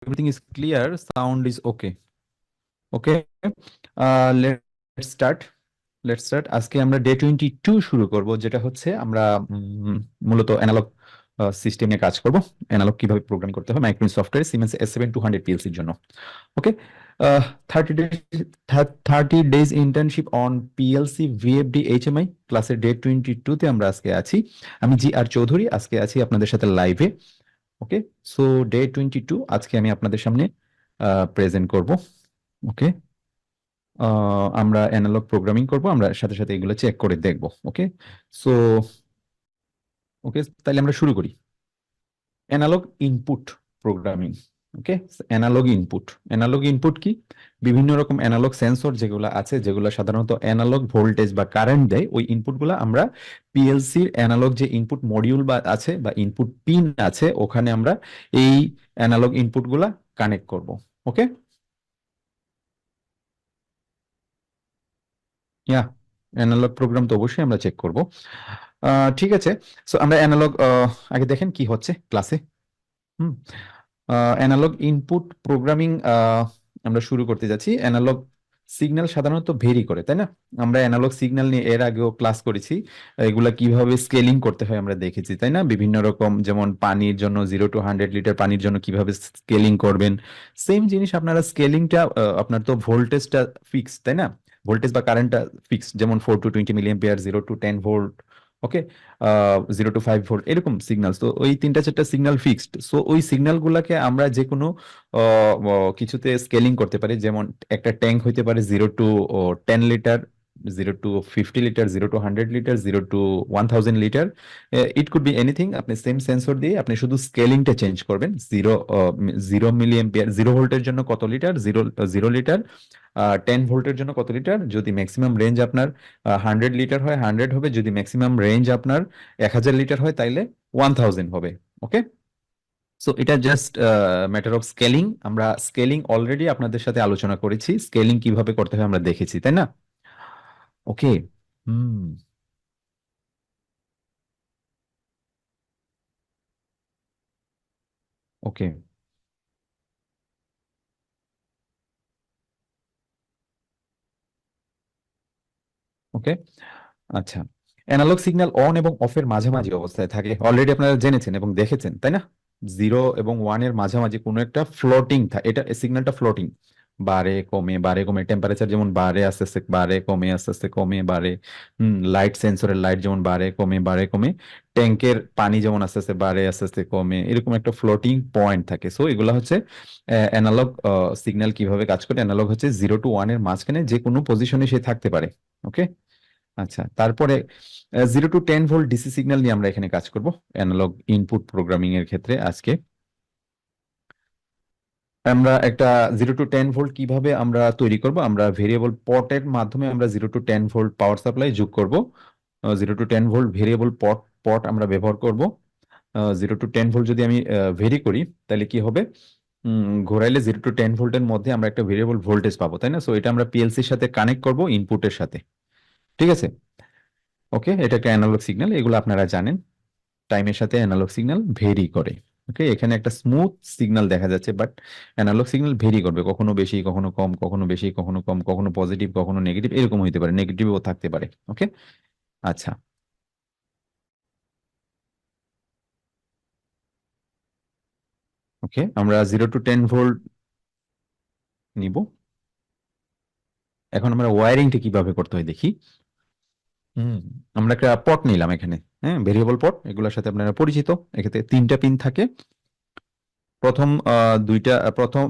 Everything is clear, sound is okay. Okay, let's start. আজকে আমরা day 22 শুরু করব, যেটা হচ্ছে আমরা মূলত অ্যানালগ সিস্টেম নিয়ে কাজ করব। অ্যানালগ কিভাবে প্রোগ্রামিং করতে হয় মাইক্রোসফট সফটওয়্যার সিমেন্স S7200 পিএলসির জন্য। ওকে, 30 days 30 days internship on PLC VFD HMI ক্লাসের ডে 22 তে আমরা আজকে আছি। আমি জি আর চৌধুরী আজকে আছি আপনাদের সাথে লাইভে। ওকে, সো ডে 22 আজকে আমি আপনাদের সামনে প্রেজেন্ট করব। ওকে, আমরা অ্যানালগ প্রোগ্রামিং করব, আমরা সাথে সাথে এগুলো চেক করে দেখব। ওকে, সো ওকে, তাহলে আমরা শুরু করি। Analogue input programming. Okay, analogue input কি? বিভিন্ন রকম অ্যানালগ সেন্সর যেগুলো আছে, যেগুলো সাধারণত অ্যানালগ ভোল্টেজ বা কারেন্ট দেয়, ওই ইনপুটগুলো আমরা পিএলসির অ্যানালগ যে ইনপুট মডিউল বা আছে বা ইনপুট পিন আছে, ওখানে আমরা এই অ্যানালগ ইনপুটগুলা কানেক্ট করব। ওকে, ইয়া, অ্যানালগ প্রোগ্রাম তো অবশ্যই আমরা চেক করব। ঠিক আছে, সো আমরা অ্যানালগ আগে দেখেন কি হচ্ছে ক্লাসে। হুম, অ্যানালগ ইনপুট প্রোগ্রামিং আমরা শুরু করতে যাচ্ছি। অ্যানালগ সিগন্যাল সাধারণত ভেরি করে, তাই না? আমরা অ্যানালগ সিগন্যাল নিয়ে এর আগেও ক্লাস করেছি। এগুলা কিভাবে স্কেলিং করতে হয় আমরা দেখেছি, তাই না? বিভিন্ন রকম, যেমন পানির জন্য 0 to 100 লিটার পানির জন্য কিভাবে স্কেলিং করবেন। সেম জিনিস আপনারা স্কেলিংটা, আপনার তো ভোল্টেজটা ফিক্স, তাই না? ভোল্টেজ বা কারেন্টটা ফিক্স, যেমন 4 to 20 milli ampere, 0 to 10 volt. Okay, 0 to 5 volt, এরকম সিগন্যাল। তো ওই 3-4টা সিগন্যাল ফিক্সড। সো ওই সিগন্যাল গুলাকে আমরা যে কোনো কিছুতে স্কেলিং করতে পারি। যেমন একটা ট্যাঙ্ক হইতে পারে 0 to 10 litre, 0 to 50 litre, 0 to 100 litre, 0 to 1000 litre. It could be anything. আপনি সেম সেন্সর দিয়ে আপনি শুধু স্কেলিংটা চেঞ্জ করবেন। 0 মিলি অ্যাম্পিয়ার, 0 ভোল্টের জন্য কত লিটার, 0 লিটার। 10 ভোল্টের জন্য কত লিটার। যদি ম্যাক্সিমাম রেঞ্জ আপনার 100 লিটার হয়, 100 হবে। যদি ম্যাক্সিমাম রেঞ্জ আপনার 1000 লিটার হয়, তাইলে 1000 হবে। ওকে, সো এটা জাস্ট ম্যাটার অফ স্কেলিং। আমরা স্কেলিং অলরেডি আপনাদের সাথে আলোচনা করেছি, স্কেলিং কিভাবে করতে হয় আমরা দেখেছি, তাই না? ওকে, হুম, ওকে, ওকে, আচ্ছা। অ্যানালগ সিগন্যাল অন এবং অফের মাঝামাঝি অবস্থায় থাকে, অলরেডি আপনারা জেনেছেন এবং দেখেছেন, তাই না? 0 এবং 1-এর মাঝামাঝি কোনো একটা ফ্লোটিং থাকে, এটা সিগন্যালটা ফ্লোটিং, বাড়ে কমে বাড়ে কমে। টেম্পারেচার যেমন বাড়ে আস্তে আস্তে বাড়ে কমে, আস্তে আস্তে কমে বাড়ে। লাইট সেন্সরের লাইট যেমন বাড়ে কমে বাড়ে কমে। ট্যাঙ্কের পানি যেমন আস্তে আস্তে বাড়ে আস্তে আস্তে কমে, এরকম একটা ফ্লোটিং পয়েন্ট থাকে। সো এগুলো হচ্ছে অ্যানালগ সিগন্যাল। কিভাবে কাজ করে? অ্যানালগ হচ্ছে 0 to 1-এর মাঝখানে যে কোনো পজিশনে সে থাকতে পারে। ওকে, আচ্ছা। তারপরে 0 to 10 ভোল্ট ডিসি সিগন্যাল নিয়ে আমরা এখানে কাজ করব অ্যানালগ ইনপুট প্রোগ্রামিং এর ক্ষেত্রে আজকে। আমরা একটা 0 to 10 ভোল্ট কিভাবে আমরা তৈরি করব? আমরা ভেরিয়েবল পটের মাধ্যমে আমরা 0 to 10 ভোল্ট পাওয়ার সাপ্লাই যোগ করব। 0 to 10 ভোল্ট ভেরিয়েবল পট পট আমরা ব্যবহার করব। 0 to 10 ভোল্ট যদি আমি ভেরি করি, তাহলে কি হবে? ঘোরাইলে 0 to 10 ভোল্টের মধ্যে আমরা একটা ভেরিয়েবল ভোল্টেজ পাবো, তাই না? সো এটা আমরা পিএলসির সাথে কানেক্ট করব ইনপুটের সাথে। ঠিক আছে, ওকে, এটা একটা অ্যানালগ সিগন্যাল, এগুলো আপনারা জানেন। টাইমের সাথে অ্যানালগ সিগন্যাল ভেরি করে। ওকে, এখানে একটা স্মুথ সিগন্যাল দেখা যাচ্ছে, বাট অ্যানালগ সিগন্যাল ভেরি করবে, কখনো বেশি কখনো কম, কখনো বেশি কখনো কম, কখনো পজিটিভ কখনো নেগেটিভ, এরকম হইতে পারে, নেগেটিভও থাকতে পারে। ওকে, আচ্ছা। ওকে, আমরা 0 to 10 ভোল্ট নিব। এখন আমরা ওয়ারিংটা কিভাবে করতে হয় দেখি। হুম, আমরা একটা পট নিলাম এখানে। হ্যাঁ, ভেরিয়েবল পট, এগুলোর সাথে আপনারা পরিচিত। এক্ষেত্রে 3টা পিন থাকে। প্রথম দুইটা প্রথম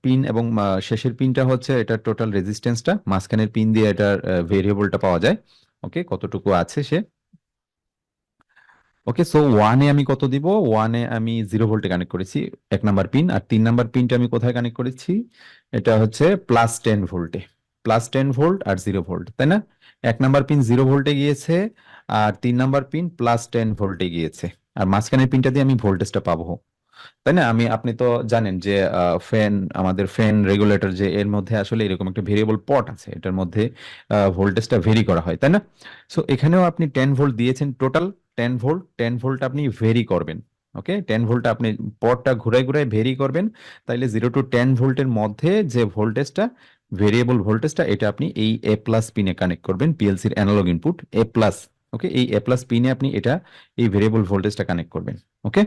পিন এবং শেষের পিনটা হচ্ছে এটা টোটাল রেজিস্ট্যান্সটা, মাঝখানের পিন দিয়ে এটার ভেরিয়েবলটা পাওয়া যায়। ওকে, কতটুকু আছে সে। ওকে, সো ওয়ানে আমি কত দিব? ওয়ানে আমি 0 ভোল্টে কানেক্ট করেছি 1 নাম্বার পিন। আর 3 নাম্বার পিনটা আমি কোথায় কানেক্ট করেছি? এটা হচ্ছে +10 ভোল্টে। +10 ভোল্ট আর 0 ভোল্ট, তাই না? 1 নাম্বার পিন 0 ভোল্টে গিয়েছে, আর 3 নাম্বার পিন +10 ভোল্টে গিয়েছে। আর মাঝখানের পিনটা দিয়ে আমি ভোল্টেজটা পাবো, তাই না? আপনি তো জানেন যে ফ্যান, আমাদের ফ্যান রেগুলেটর, যে এর মধ্যে আসলে এরকম একটা ভেরিয়েবল পট আছে, এটার মধ্যে ভোল্টেজটা ভেরি করা হয়, তাই না? সো এখানেও আপনি 10 ভোল্ট দিয়েছেন, টোটাল 10 ভোল্ট। 10 ভোল্ট আপনি ভেরি করবেন। ওকে, 10 ভোল্ট আপনি পটটা ঘুরাই ঘুরাই ভেরি করবেন, তাইলে 0 to 10 ভোল্টের মধ্যে যে ভোল্টেজটা, ভেরিয়েবল ভোল্টেজটা, এটা আপনি এই এ প্লাস পিনে কানেক্ট করবেন, পিএলসির অ্যানালগ ইনপুট এ প্লাস। ওকে, এই এ প্লাস পিনে আপনি এটা, এই ভেরিয়েবল ভোল্টেজটা কানেক্ট করবেন। ওকে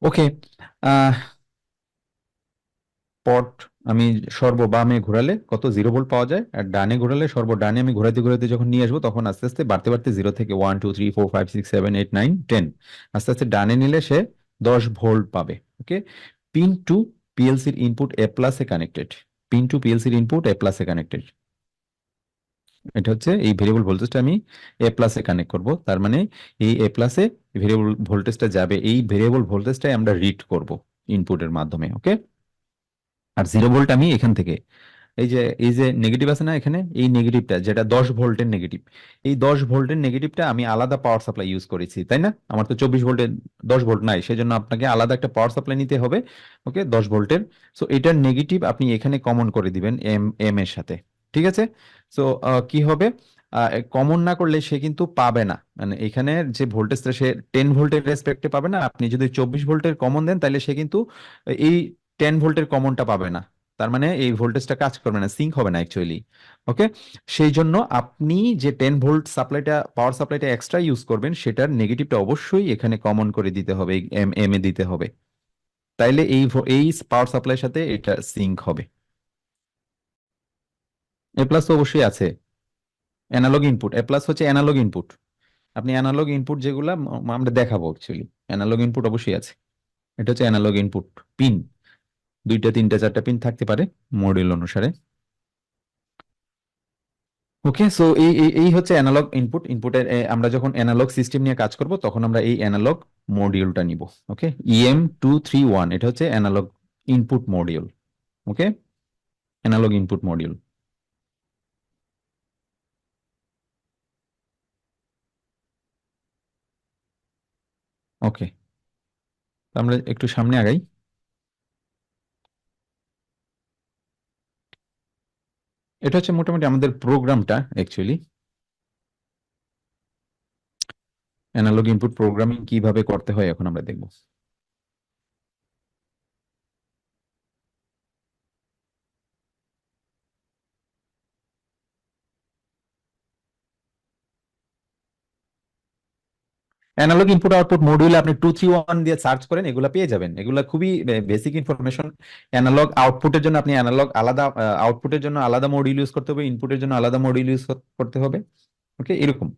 ওকে, পট আমি সর্ব বামে ঘোরালে কত 0 ভোল্ট পাওয়া যায়, আর ডানে ঘোরালে সর্ব ডানে আমি ঘোরাতে ঘোরাতে যখন নিয়ে আসবো তখন আস্তে আস্তে বাড়তে বাড়তে 0 থেকে 1 2 3 4 5 6 7 8 9 10, আস্তে আস্তে ডানে নিলে সে 10 ভোল্ট পাবে। ওকে, পিন টু পিএলসির ইনপুট এ প্লাসে কানেক্টেড, পিন টু পিএলসির ইনপুট এ প্লাসে কানেক্টেড। এটা হচ্ছে এই ভেরিয়েবল ভোল্টেজটা আমি এ প্লাসে কানেক্ট করব, তার মানে এই এ প্লাসে ভেরিয়েবল ভোল্টেজটা যাবে, এই ভেরিয়েবল ভোল্টেজটাই আমরা রিড করব ইনপুটের মাধ্যমে। ওকে, আর 0 ভোল্ট আমি এখান থেকে, এই যে নেগেটিভ আছে না এখানে, এই নেগেটিভটা যেটা 10 ভোল্টের নেগেটিভ, এই 10 ভোল্টের নেগেটিভটা আমি আলাদা পাওয়ার সাপ্লাই ইউজ করেছি, তাই না? আমার তো 24 ভোল্টের 10 ভোল্ট নাই, সেজন্য আপনাকে আলাদা একটা পাওয়ার সাপ্লাই নিতে হবে। ওকে, 10 ভোল্টের। সো এটার নেগেটিভ আপনি এখানে কমন করে দিবেন এম এম এর সাথে। ঠিক আছে? সো কি হবে, কমন না করলে সে কিন্তু পাবে না, মানে এখানে যে ভোল্টেজটা সে 10 ভোল্টের রেসপেক্টে পাবে না, আপনি যদি 24 ভোল্টের কমন দেন তাহলে সে কিন্তু এই 10 ভোল্টের কমনটা পাবে না, তার মানে এই ভোল্টেজটা কাজ করবে না, সিঙ্ক হবে না অ্যাকচুয়ালি। ওকে, সেই জন্য আপনি যে 10 ভোল্ট সাপ্লাইটা, পাওয়ার সাপ্লাইটা এক্সট্রা ইউজ করবেন, সেটার নেগেটিভটা অবশ্যই এখানে কমন করে দিতে হবে, এম এম এ দিতে হবে, তাইলে এই পাওয়ার সাপ্লাইয়ের সাথে এটা সিঙ্ক হবে। এ প্লাস তো অবশ্যই আছে, অ্যানালগ ইনপুট এ প্লাস হচ্ছে অ্যানালগ ইনপুট। আপনি অ্যানালগ ইনপুট যেগুলা আমরা দেখাবো অ্যাকচুয়ালি, অ্যানালগ ইনপুট অবশ্যই আছে। এটা হচ্ছে অ্যানালগ ইনপুট পিন, 2টা 3টা 4টা পিন থাকতে পারে মডিউল অনুসারে। ওকে, সো এই এই এই হচ্ছে অ্যানালগ ইনপুট। ইনপুটের আমরা যখন অ্যানালগ সিস্টেম নিয়ে কাজ করব তখন আমরা এই অ্যানালগ মডিউলটা নিব। ওকে, EM231 এটা হচ্ছে অ্যানালগ ইনপুট মডিউল। ওকে, অ্যানালগ ইনপুট মডিউল। ওকে, আমরা একটু সামনে আগাই। এটা হচ্ছে মোটামুটি আমাদের প্রোগ্রামটা অ্যাকচুয়ালি, অ্যানালগ ইনপুট প্রোগ্রামিং কিভাবে করতে হয় এখন আমরা দেখব। অ্যানালগ ইনপুট আউটপুট মডিউলে আপনি 231 দিয়ে সার্চ করেন, এগুলা পেয়ে যাবেন, এগুলা খুবই বেসিক ইনফরমেশন। অ্যানালগ আউটপুটের জন্য আপনি অ্যানালগ আলাদা, আউটপুটের জন্য আলাদা মডিউল ইউজ করতে হবে, ইনপুটের জন্য আলাদা মডিউল ইউজ করতে হবে। ওকে, এরকম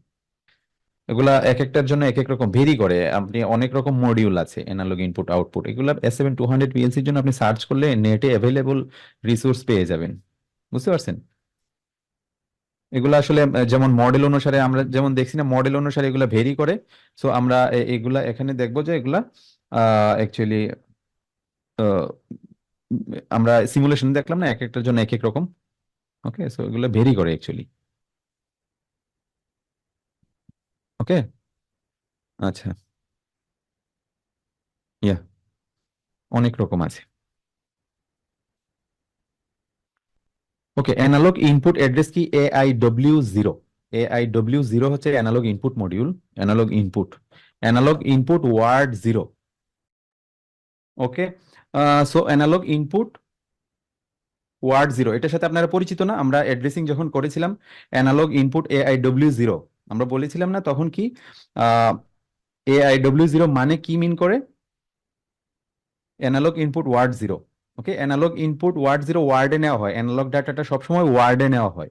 এগুলা এক একটার জন্য এক এক রকম ভেরি করে, আপনি অনেক রকম মডিউল আছে অ্যানালগ ইনপুট আউটপুট, এগুলা S7200 PLC এর জন্য আপনি সার্চ করলে নেটে অ্যাভেলেবল রিসোর্স পেয়ে যাবেন। বুঝতে পারছেন? এগুলো আসলে যেমন মডেল অনুসারে আমরা যেমন দেখছি না, মডেল অনুসারে এগুলা ভেরি করে। সো আমরা এগুলা এখানে দেখবো যে এগুলা অ্যাকচুয়ালি আমরা সিমুলেশন দেখলাম না, এক একটার জন্য এক এক রকম। ওকে, সো এগুলো ভেরি করে অ্যাকচুয়ালি। ওকে, আচ্ছা, ইয়া, অনেক রকম আছে। ওকে, অ্যানালগ ইনপুট অ্যাড্রেস কি AIW0, AIW0 হচ্ছে analogue input module, analogue input, analogue input word 0। Okay, so analogue input word 0 এটার সাথে আপনারা পরিচিত না? আমরা অ্যাড্রেসিং যখন করেছিলাম অ্যানালগ ইনপুট AIW0, আমরা বলেছিলাম না তখন কি AIW0 মানে কি মিন করে? Analogue input word 0। Okay, analogue input word 0 ওয়ার্ডে নেওয়া হয়, অ্যানালগ ডাটাটা সবসময় ওয়ার্ডে নেওয়া হয়।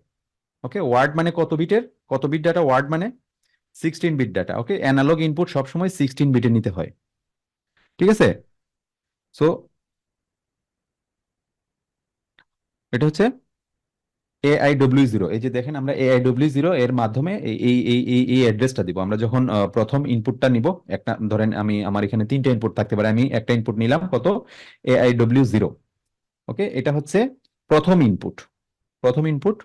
ওকে, ওয়ার্ড মানে কত বিটের, কত বিট ডাটা, ওয়ার্ড মানে 16 বিট ডাটা। ওকে, অ্যানালগ ইনপুট সবসময় 16 বিটে নিতে হয়। ঠিক আছে? সো এটা হচ্ছে AIW0, এই যে দেখেন আমরা AIW0 এর মাধ্যমে এই এই এই এই এই অ্যাড্রেসটা দিব আমরা যখন প্রথম ইনপুটটা নিব। একটা ধরেন আমি, আমার এখানে 3টা ইনপুট থাকতে পারে, আমি একটা ইনপুট নিলাম কত, AIW0। ওকে, এটা হচ্ছে প্রথম ইনপুট, প্রথম ইনপুট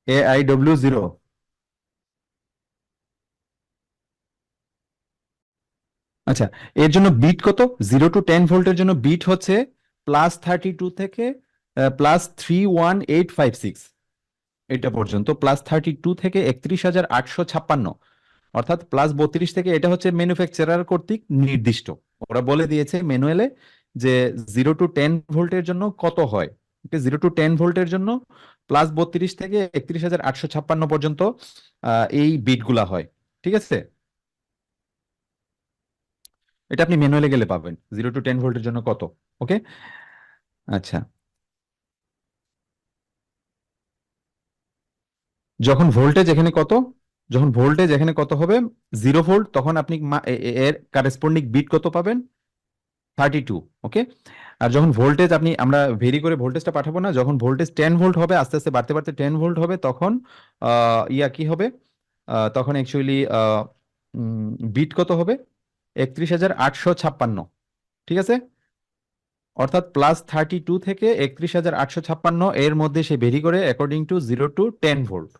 AIW0। আচ্ছা, এর জন্য বিট কত? 0 to 10 ভোল্টের জন্য বিট হচ্ছে +32 থেকে +31856, এটা পর্যন্ত, +32 থেকে 31856। অর্থাৎ +32 থেকে এটা হচ্ছে ম্যানুফ্যাকচারার কর্তৃক নির্দিষ্ট। ওরা বলে দিয়েছে ম্যানুয়ালে যে 0 to 10 ভোল্টের জন্য কত হয়। 0 to 10 ভোল্টের জন্য +32 থেকে 31,856 পর্যন্ত এই বিটগুলা হয়। ঠিক আছে, এটা আপনি ম্যানুয়ালে গেলে পাবেন 0 to 10 ভোল্টের জন্য কত। ওকে, আচ্ছা। যখন ভোল্টেজ এখানে কত, যখন ভোল্টেজ এখানে কত হবে 0 ভোল্ট, তখন আপনি এর কারেসপন্ডিং বিট কত পাবেন 32। ওকে, আর যখন ভোল্টেজ আমরা ভেরি করে ভোল্টেজটা পাঠাবো না, যখন ভোল্টেজ 10 ভোল্ট হবে, আস্তে আস্তে বাড়তে বাড়তে 10 ভোল্ট হবে, তখন কি হবে, তখন অ্যাকচুয়ালি বিট কত হবে 31,856। ঠিক আছে, অর্থাৎ +32 থেকে 31,856 এর মধ্যে সে ভেরি করে অ্যাকর্ডিং টু 0 to 10 ভোল্ট।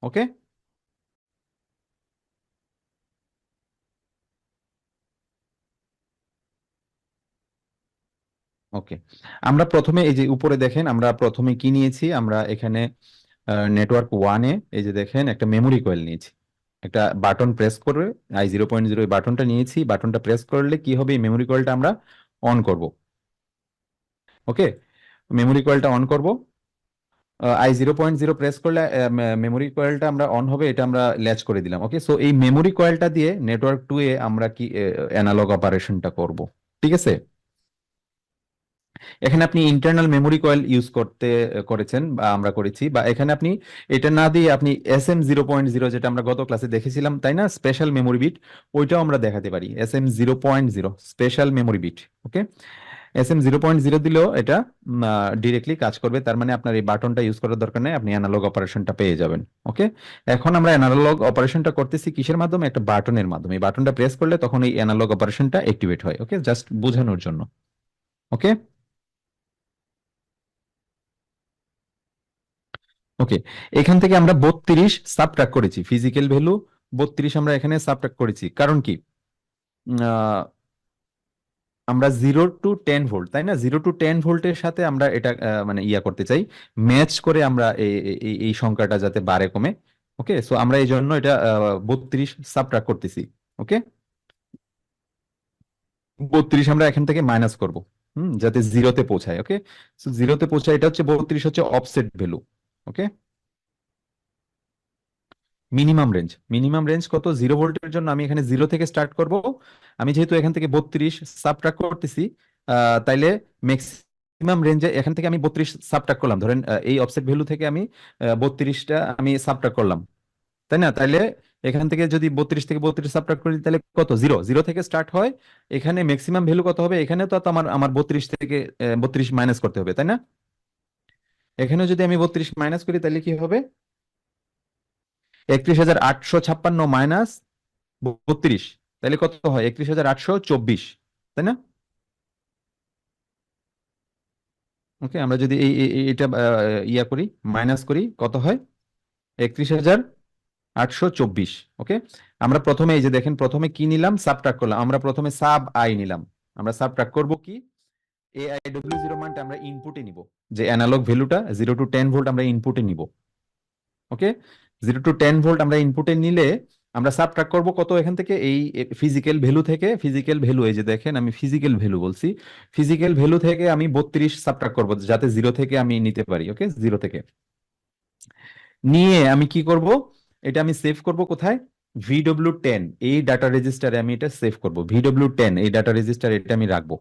ওকে, ওকে। আমরা প্রথমে এই যে উপরে দেখেন, আমরা প্রথমে কি নিয়েছি, আমরা এখানে নেটওয়ার্ক 1-এ এই যে দেখেন একটা মেমোরি কয়েল নিয়েছি। একটা বাটন প্রেস করে I0.0 বাটনটা নিয়েছি, বাটনটা প্রেস করলে কি হবে, এই মেমোরি কয়েলটা আমরা অন করব। ওকে, মেমোরি কয়েলটা অন করব, I0.0 প্রেস করলে মেমোরি কয়েলটা আমরা অন হবে, এটা আমরা ল্যাচ করে দিলাম। ওকে, সো এই মেমোরি কয়েলটা দিয়ে নেটওয়ার্ক 2-এ আমরা কি অ্যানালগ অপারেশনটা করব। ঠিক আছে, এখানে আপনি ইন্টারনাল মেমোরি কয়েল ইউজ করেছেন বা আমরা করেছি, বা এখানে আপনি এটা না দিয়ে আপনি SM0.0, যেটা আমরা গত ক্লাসে দেখেছিলাম তাই না, স্পেশাল মেমোরি বিট, ওইটাও আমরা দেখাতে পারি, SM0.0 স্পেশাল মেমোরি বিট। ওকে, SM0.0 দিলেও এটা ডিরেক্টলি কাজ করবে, তার মানে আপনার এই বাটনটা ইউজ করার দরকার নেই, আপনি অ্যানালগ অপারেশনটা পেয়ে যাবেন। ওকে, এখন আমরা অ্যানালগ অপারেশনটা করতেছি কিসের মাধ্যমে, একটা বাটনের মাধ্যমে। এই বাটনটা প্রেস করলে তখন এই অ্যানালগ অপারেশনটা অ্যাক্টিভেট হয়। ওকে, জাস্ট বোঝানোর জন্য। ওকে, ওকে, এখান থেকে আমরা 32 সাবট্রাক্ট করেছি, ফিজিক্যাল ভ্যালু 32 আমরা এখানে সাবট্রাক্ট করেছি, কারণ কি, আহ, আমরা 0 to 10 ভোল্ট, তাই না, 0 to 10 ভোল্টের সাথে আমরা এটা মানে করতে চাই, ম্যাচ করে আমরা এই সংখ্যাটা যাতে বাড়ে কমে। ওকে, সো আমরা এই জন্য এটা 32 সাবট্রাক্ট করতেছি। ওকে, 32 আমরা এখান থেকে মাইনাস করব, যাতে জিরোতে পৌঁছায়। ওকে, সো জিরোতে পৌঁছায়, এটা হচ্ছে 32 হচ্ছে অফসেট ভ্যালু। ওকে, মিনিমাম রেঞ্জ কত, 0 ভোল্টের জন্য আমি এখানে 0 থেকে স্টার্ট করব। আমি যেহেতু এখান থেকে 32 সাবট্রাক্ট করতেছি, তাইলে ম্যাক্সিমাম রেঞ্জে এখান থেকে আমি 32 সাবট্রাক্ট করলাম, ধরেন এই অফসেট ভ্যালু থেকে আমি 32টা আমি সাবট্রাক্ট করলাম, তাই না, তাইলে এখান থেকে যদি 32 থেকে 32 সাবট্রাক্ট করি, তাহলে কত, জিরো, জিরো থেকে স্টার্ট হয়। এখানে ম্যাক্সিমাম ভ্যালু কত হবে, এখানে তো আমার আমার 32 থেকে 32 মাইনাস করতে হবে, তাই না, এখানে যদি আমি 32 মাইনাস করি, তাহলে কি হবে, 31,856 মাইনাস 32, তাহলে কত হয়, 31,824, তাই না। ওকে, আমরা যদি এটা করি, মাইনাস করি, কত হয়, 31,824। ওকে, আমরা প্রথমে এই যে দেখেন, প্রথমে কি নিলাম, সাবট্রাক্ট করলাম, আমরা প্রথমে সাব আই নিলাম। আমরা সাবট্রাক্ট করব কি, AIW0 মানটা আমরা ইনপুটে নিব, যে অ্যানালগ ভ্যালুটা 0 to 10 ভোল্ট আমরা ইনপুটে নিব। ওকে, 0 to 10 ভোল্ট আমরা ইনপুটে নিলে আমরা সাবট্রাক্ট করব কত, এখান থেকে এই ফিজিক্যাল ভ্যালু থেকে, ফিজিক্যাল ভ্যালু এই যে দেখেন আমি ফিজিক্যাল ভ্যালু বলছি, ফিজিক্যাল ভ্যালু থেকে আমি 32 সাবট্রাক্ট করব, যাতে জিরো থেকে আমি নিতে পারি। ওকে, জিরো থেকে নিয়ে আমি কি করব, এটা আমি সেভ করব কোথায়, VW10 এই ডাটা রেজিস্টারে আমি এটা সেভ করব, VW10 এই ডাটা রেজিস্টারে এটা আমি রাখবো।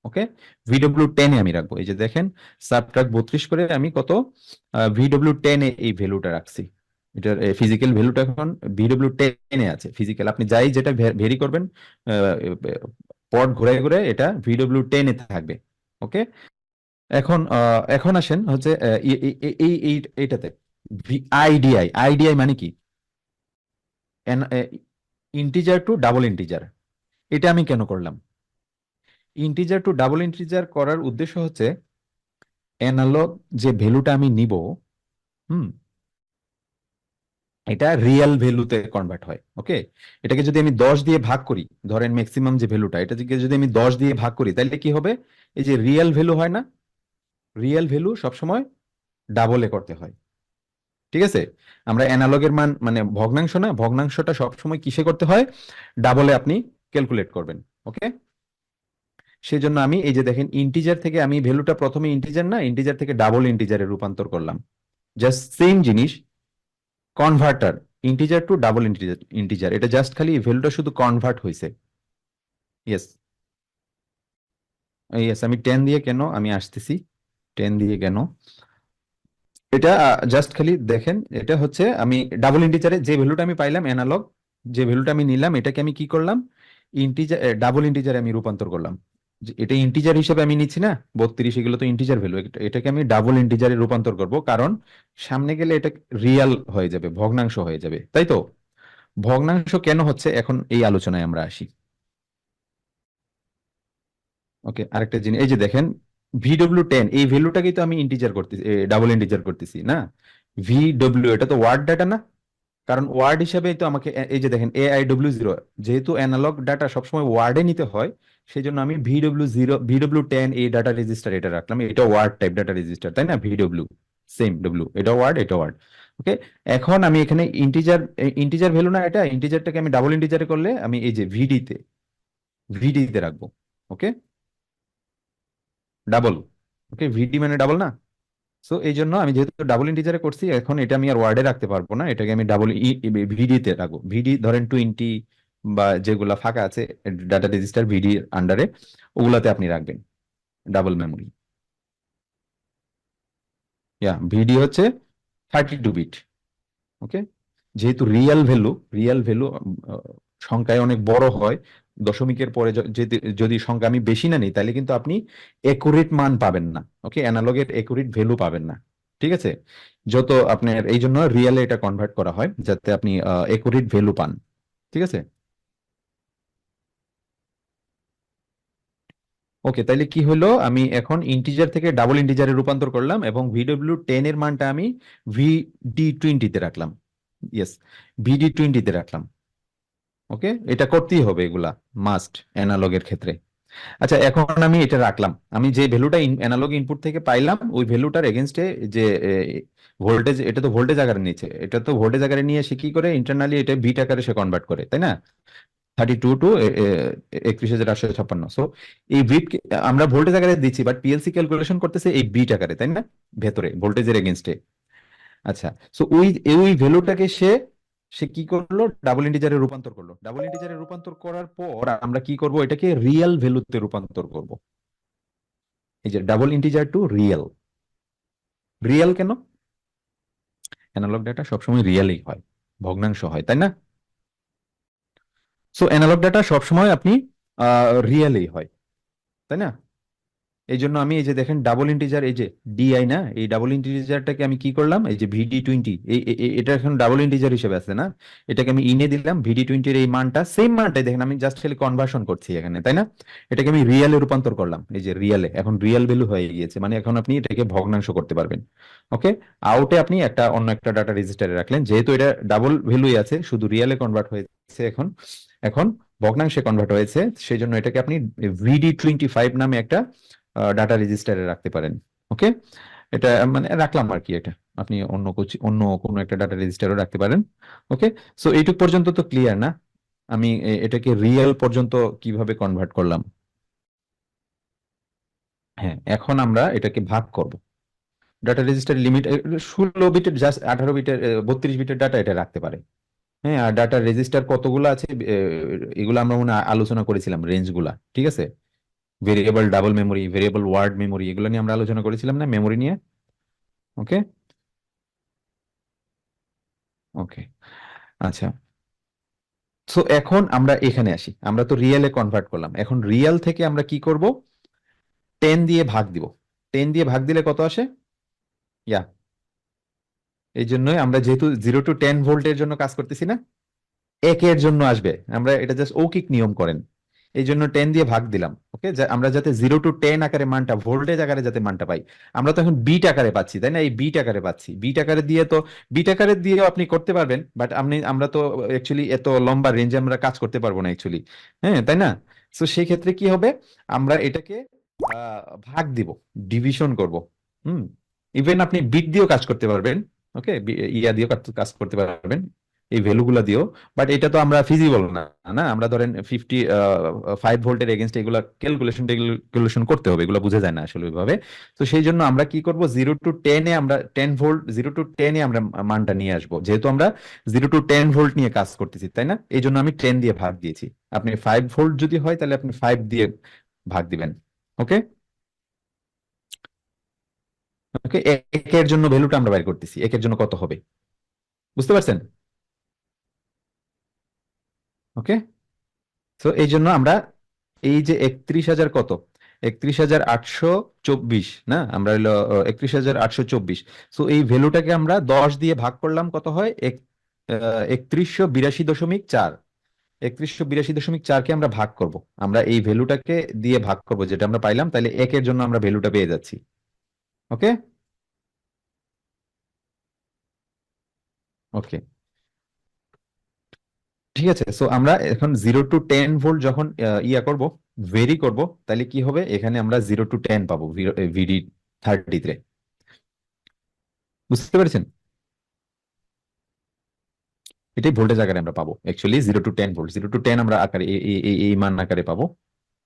ওকে, VW10 এ আমি রাখবো, এই যে দেখেন সাবট্রাক্ট 32 করে আমি কত, VW10 এ এই ভ্যালুটা রাখছি। এটার ফিজিক্যাল ভ্যালুটা এখন VW10 এ আছে, ফিজিক্যাল আপনি যাই যেটা ভেরি করবেন, পট ঘুরে ঘুরে এটা VW10 এ থাকবে। ওকে, এখন আসেন হচ্ছে এইটাতে আইডিআই, আইডিআই মানে কি, ইন্টিজার টু ডাবল ইন্টিজার। এটা আমি কেন করলাম, ইন্টিজার টু ডাবল ইন্টিজার করার উদ্দেশ্য হচ্ছে অ্যানালগ যে ভ্যালুটা আমি নিব, হুম, এটা রিয়েল ভ্যালুতে কনভার্ট হয়। ওকে, এটাকে যদি আমি 10 দিয়ে ভাগ করি, ধরেন ম্যাক্সিমাম যে ভ্যালুটা, এটা যদি আমি 10 দিয়ে ভাগ করি, তাহলে কি হবে, এই যে রিয়েল ভ্যালু হয় না, রিয়েল ভ্যালু সবসময় ডাবলে করতে হয়। ঠিক আছে, আমরা অ্যানালগের মান মানে ভগ্নাংশ না, ভগ্নাংশটা সবসময় কিসে করতে হয়, ডাবলে আপনি ক্যালকুলেট করবেন। ওকে, সেই জন্য আমি এই যে দেখেন ইন্টিজার থেকে আমি ভ্যালুটা প্রথমে ইন্টিজার না, ইন্টিজার থেকে ডাবল ইন্টিজারে রূপান্তর করলাম, জাস্ট সেম জিনিস, converter, integer to double integer, integer এটা জাস্ট খালি ভ্যালুটা শুধু কনভার্ট হয়েছে। ইয়েস, ইয়েস, আমি 10 দিয়ে কেন আমি আসতেছি, 10 দিয়ে কেন, এটা জাস্ট খালি দেখেন, এটা হচ্ছে আমি ডাবল ইন্টিজারে যে ভ্যালুটা আমি পাইলাম অ্যানালগ, যে ভ্যালুটা আমি নিলাম এটাকে আমি কি করলাম, ইন্টিজার ডাবল ইন্টিজারে আমি রূপান্তর করলাম। এটা ইন্টিজার হিসেবে আমি নিচ্ছি না, 32, এগুলো তো ইন্টিজার ভ্যালু, এটাকে আমি ডাবল ইন্টিজারে রূপান্তর করব, কারণ সামনে গেলে এটা রিয়াল হয়ে যাবে, ভগ্নাংশ হয়ে যাবে, তাই তো। ভগ্নাংশ কেন হচ্ছে এখন এই আলোচনায় আমরা আসি। ওকে, আরেকটা জিনিস এই যে দেখেন VW10 এই ভ্যালুটাকেই তো আমি ইন্টিজার করতেছি, ডাবল ইন্টিজার করতেছি না, VW এটা তো ওয়ার্ড ডাটা না, কারণ ওয়ার্ড হিসাবে তো আমাকে এই যে দেখেন AI00, যেহেতু অ্যানালগ ডাটা সবসময় ওয়ার্ডে নিতে হয়, সেই জন্য আমি VW10 এই ডাটা রেজিস্টার এটা রাখলাম, এটা ওয়ার্ড টাইপ ডাটা রেজিস্টার, তাই না, VW সেম ডব্লিউ, এটা ওয়ার্ড এটা ওয়ার্ড। ওকে, এখন আমি এখানে ইন্টিজার, ইন্টিজার ভ্যালু না, এটা ইন্টিজারটাকে আমি ডাবল ইন্টিজারে করলে আমি এই যে ভিডিতে রাখবো। ওকে, ডাবল, ওকে, ভিডি মানে ডাবল না, সো এই জন্য আমি যেহেতু ডাবল ইন্টিজারে করছি, এখন এটা আমি আর ওয়ার্ডে রাখতে পারবো না, এটাকে আমি ডাবল ভিডিতে রাখবো, ভিডি ধরেন 20 বা যেগুলা ফাঁকা আছে ডাটা রেজিস্টার ভিডি আন্ডারে, ওগুলাতে আপনি রাখবেন ডাবল মেমোরি। ভিডি হচ্ছে 32 বিট। ওকে, যেহেতু রিয়েল ভ্যালু সংখ্যায় অনেক বড় হয়, দশমিকের পরে যদি যদি সংখ্যা আমি বেশি না নিই, তাহলে কিন্তু আপনি একুরেট মান পাবেন না। ওকে, অ্যানালগের একুরেট ভ্যালু পাবেন না। ঠিক আছে, যত আপনার এই জন্য রিয়েলে এটা কনভার্ট করা হয় যাতে আপনি একুরেট ভ্যালু পান। ঠিক আছে, ওকে, তাইলে কি হলো, আমি এখন ইন্টিজার থেকে ডাবল ইন্টিজারে রূপান্তর করলাম এবং VW10 এর মানটা আমি VD20 তে রাখলাম। ইয়েস, VD20 তে রাখলাম। ওকে, এটা করতেই হবে, এগুলা মাস্ট অ্যানালগের ক্ষেত্রে। আচ্ছা, এখন আমি এটা রাখলাম, আমি যে ভ্যালুটা অ্যানালগ ইনপুট থেকে পাইলাম ওই ভ্যালুটার এগেনস্টে যে ভোল্টেজ, এটা তো ভোল্টেজ আকারে নিচ্ছে, এটা তো ভোল্টেজ আকারে নিয়ে সে কি করে ইন্টারনালি এটা বিট আকারে সে কনভার্ট করে, তাই না, 32 টু 31,856। সো এই বিট আমরা ভোল্টেজ আকারে দিচ্ছি, বাট পিএলসি ক্যালকুলেশন করতেছে এই বিট আকারে, তাই না, ভেতরে ভোল্টেজের এগেনস্টে। আচ্ছা, সো ওই ওই ভ্যালুটাকে সে সে কি করলো, ডাবল ইন্টিজারে রূপান্তর করলো, ডাবল ইন্টিজারে রূপান্তর করার পর আমরা কি করব, এটাকে রিয়েল ভ্যালুতে রূপান্তর করব। এই যে double integer two real, real কেন, অ্যানালগ ডাটা সবসময় রিয়েলই হয়, ভগ্নাংশ হয়, তাই না। সো অ্যানালগ ডাটা সবসময় আপনি রিয়েলই হয়, তাই না। এই জন্য আমি এই যে দেখেন ডাবল ইন্টিজার, এই যে ডিআই না, এই ডাবল ইন্টিজারটাকে আমি কি করলাম, এই যে VD20, এটা এখন ডাবল ইন্টিজার হিসেবে আছে না, এটাকে আমি ইনে দিলাম, VD20 এই মানটা সেম মানটাই দেখেন, আমি জাস্ট খালি কনভার্সন করছি এখানে, তাই না, এটাকে আমি রিয়েলে রূপান্তর করলাম, এই যে রিয়েলে এখন রিয়েল ভ্যালু হয়ে গিয়েছে, মানে এখন আপনি এটাকে ভগ্নাংশ করতে পারবেন। ওকে, আউটে আপনি একটা অন্য একটা ডাটা রেজিস্টারে রাখলেন, যেহেতু এটা ডাবল ভ্যালুই আছে, শুধু রিয়েলে কনভার্ট হয়েছে, এখন এখন ভগ্নাংশে কনভার্ট হয়েছে, সেই জন্য এটাকে আপনি VD25 নামে একটা ডাটা রেজিস্টারে রাখতে পারেন। ওকে, এটা মানে রাখলাম আর কি, এটা আপনি অন্য কোনো একটা ডাটা রেজিস্টারও রাখতে পারেন। ওকে, সো এইটুক পর্যন্ত তো ক্লিয়ার না, আমি এটাকে রিয়েল পর্যন্ত কিভাবে কনভার্ট করলাম। হ্যাঁ, এখন আমরা এটাকে ভাগ করব, ডাটা রেজিস্টার লিমিট 16 বিটের, জাস্ট 18 বিটের, 32 বিটের ডাটা এটা রাখতে পারে। হ্যাঁ, আর ডাটা রেজিস্টার কতগুলো আছে এগুলো আমরা মনে হয় আলোচনা করেছিলাম, রেঞ্জ গুলা, ঠিক আছে, variable double memory, variable word memory, এগুলো নিয়ে আমরা আলোচনা করেছিলাম না, মেমোরি নিয়ে। ওকে, ওকে, আচ্ছা, সো এখন আমরা এখানে আসি, আমরা তো রিয়েলে কনভার্ট করলাম, এখন রিয়েল থেকে আমরা কি করব, 10 দিয়ে ভাগ দিব, 10 দিয়ে ভাগ দিলে কত আসে, ইয়া, এই জন্যই আমরা যেহেতু 0 টু 10 ভোল্টের জন্য কাজ করতেছি না, একের জন্য আসবে, আমরা এটা জাস্ট অৌকিক নিয়ম করেন, এই জন্য 10 দিয়ে ভাগ দিলাম। ওকে, আমরা যাতে 0 টু 10 আকারে মানটা, ভোল্টেজ আকারে যাতে মানটা পাই, আমরা তো এখন বিট আকারে পাচ্ছি, তাই না, এই বিট আকারে পাচ্ছি, বিট আকারে দিয়ে তো, বিট আকারে দিয়েও আপনি করতে পারবেন, বাট আমরা তো অ্যাকচুয়ালি এত লম্বা রেঞ্জে আমরা কাজ করতে পারবো না অ্যাকচুয়ালি, হ্যাঁ, তাই না। তো সেই ক্ষেত্রে কি হবে, আমরা এটাকে ভাগ দিব, ডিভিশন করব। হুম, ইভেন আপনি বিট দিয়েও কাজ করতে পারবেন। ওকে, ইয়া দিয়েও কাজ করতে পারবেন, এই ভ্যালুগুলা দিয়েও। বাট এটা তো আমরা ফিজিবল না, না আমরা ধরেন 5 ভোল্টের এগেনস্ট এগুলা ক্যালকুলেশন করতে হবে, এগুলো বোঝা যায় না আসলে ওইভাবে। তো সেই জন্য আমরা কি করব, 0 to 10-এ আমরা 10 ভোল্ট, 0 to 10-এ আমরা মানটা নিয়ে আসবো, যেহেতু আমরা 0 to 10 ভোল্ট নিয়ে কাজ করতেছি, তাই না? এই জন্য আমি 10 দিয়ে ভাগ দিয়েছি। আপনি 5 ভোল্ট যদি হয় তাহলে আপনি 5 দিয়ে ভাগ দিবেন। ওকে, ওকে, একের জন্য ভ্যালুটা আমরা বের করতেছি, একের জন্য কত হবে, বুঝতে পারছেন? ওকে, তো এই জন্য আমরা এই যে 31,000 কত, 31,824 না, আমরা হলো 31,824। তো এই ভ্যালুটাকে আমরা 10 দিয়ে ভাগ করলাম, কত হয় 3182.4। 3182.4-কে আমরা ভাগ করব, আমরা এই ভ্যালুটাকে দিয়ে ভাগ করব যেটা আমরা পাইলাম, তাহলে একের জন্য আমরা ভ্যালুটা পেয়ে যাচ্ছি। ওকে, ওকে, ঠিক আছে। সো আমরা এখন 0 to 10 ভোল্ট যখন ইয়া করব, ভেরি করব, তাহলে কি হবে, এখানে আমরা 0 to 10 পাবো VD30-তে। বুঝতে পেরেছেন? এটাই ভোল্টেজ আকারে আমরা পাবো অ্যাকচুয়ালি, 0 to 10 ভোল্ট, 0 to 10 আমরা আকারে এই মান আকারে পাবো।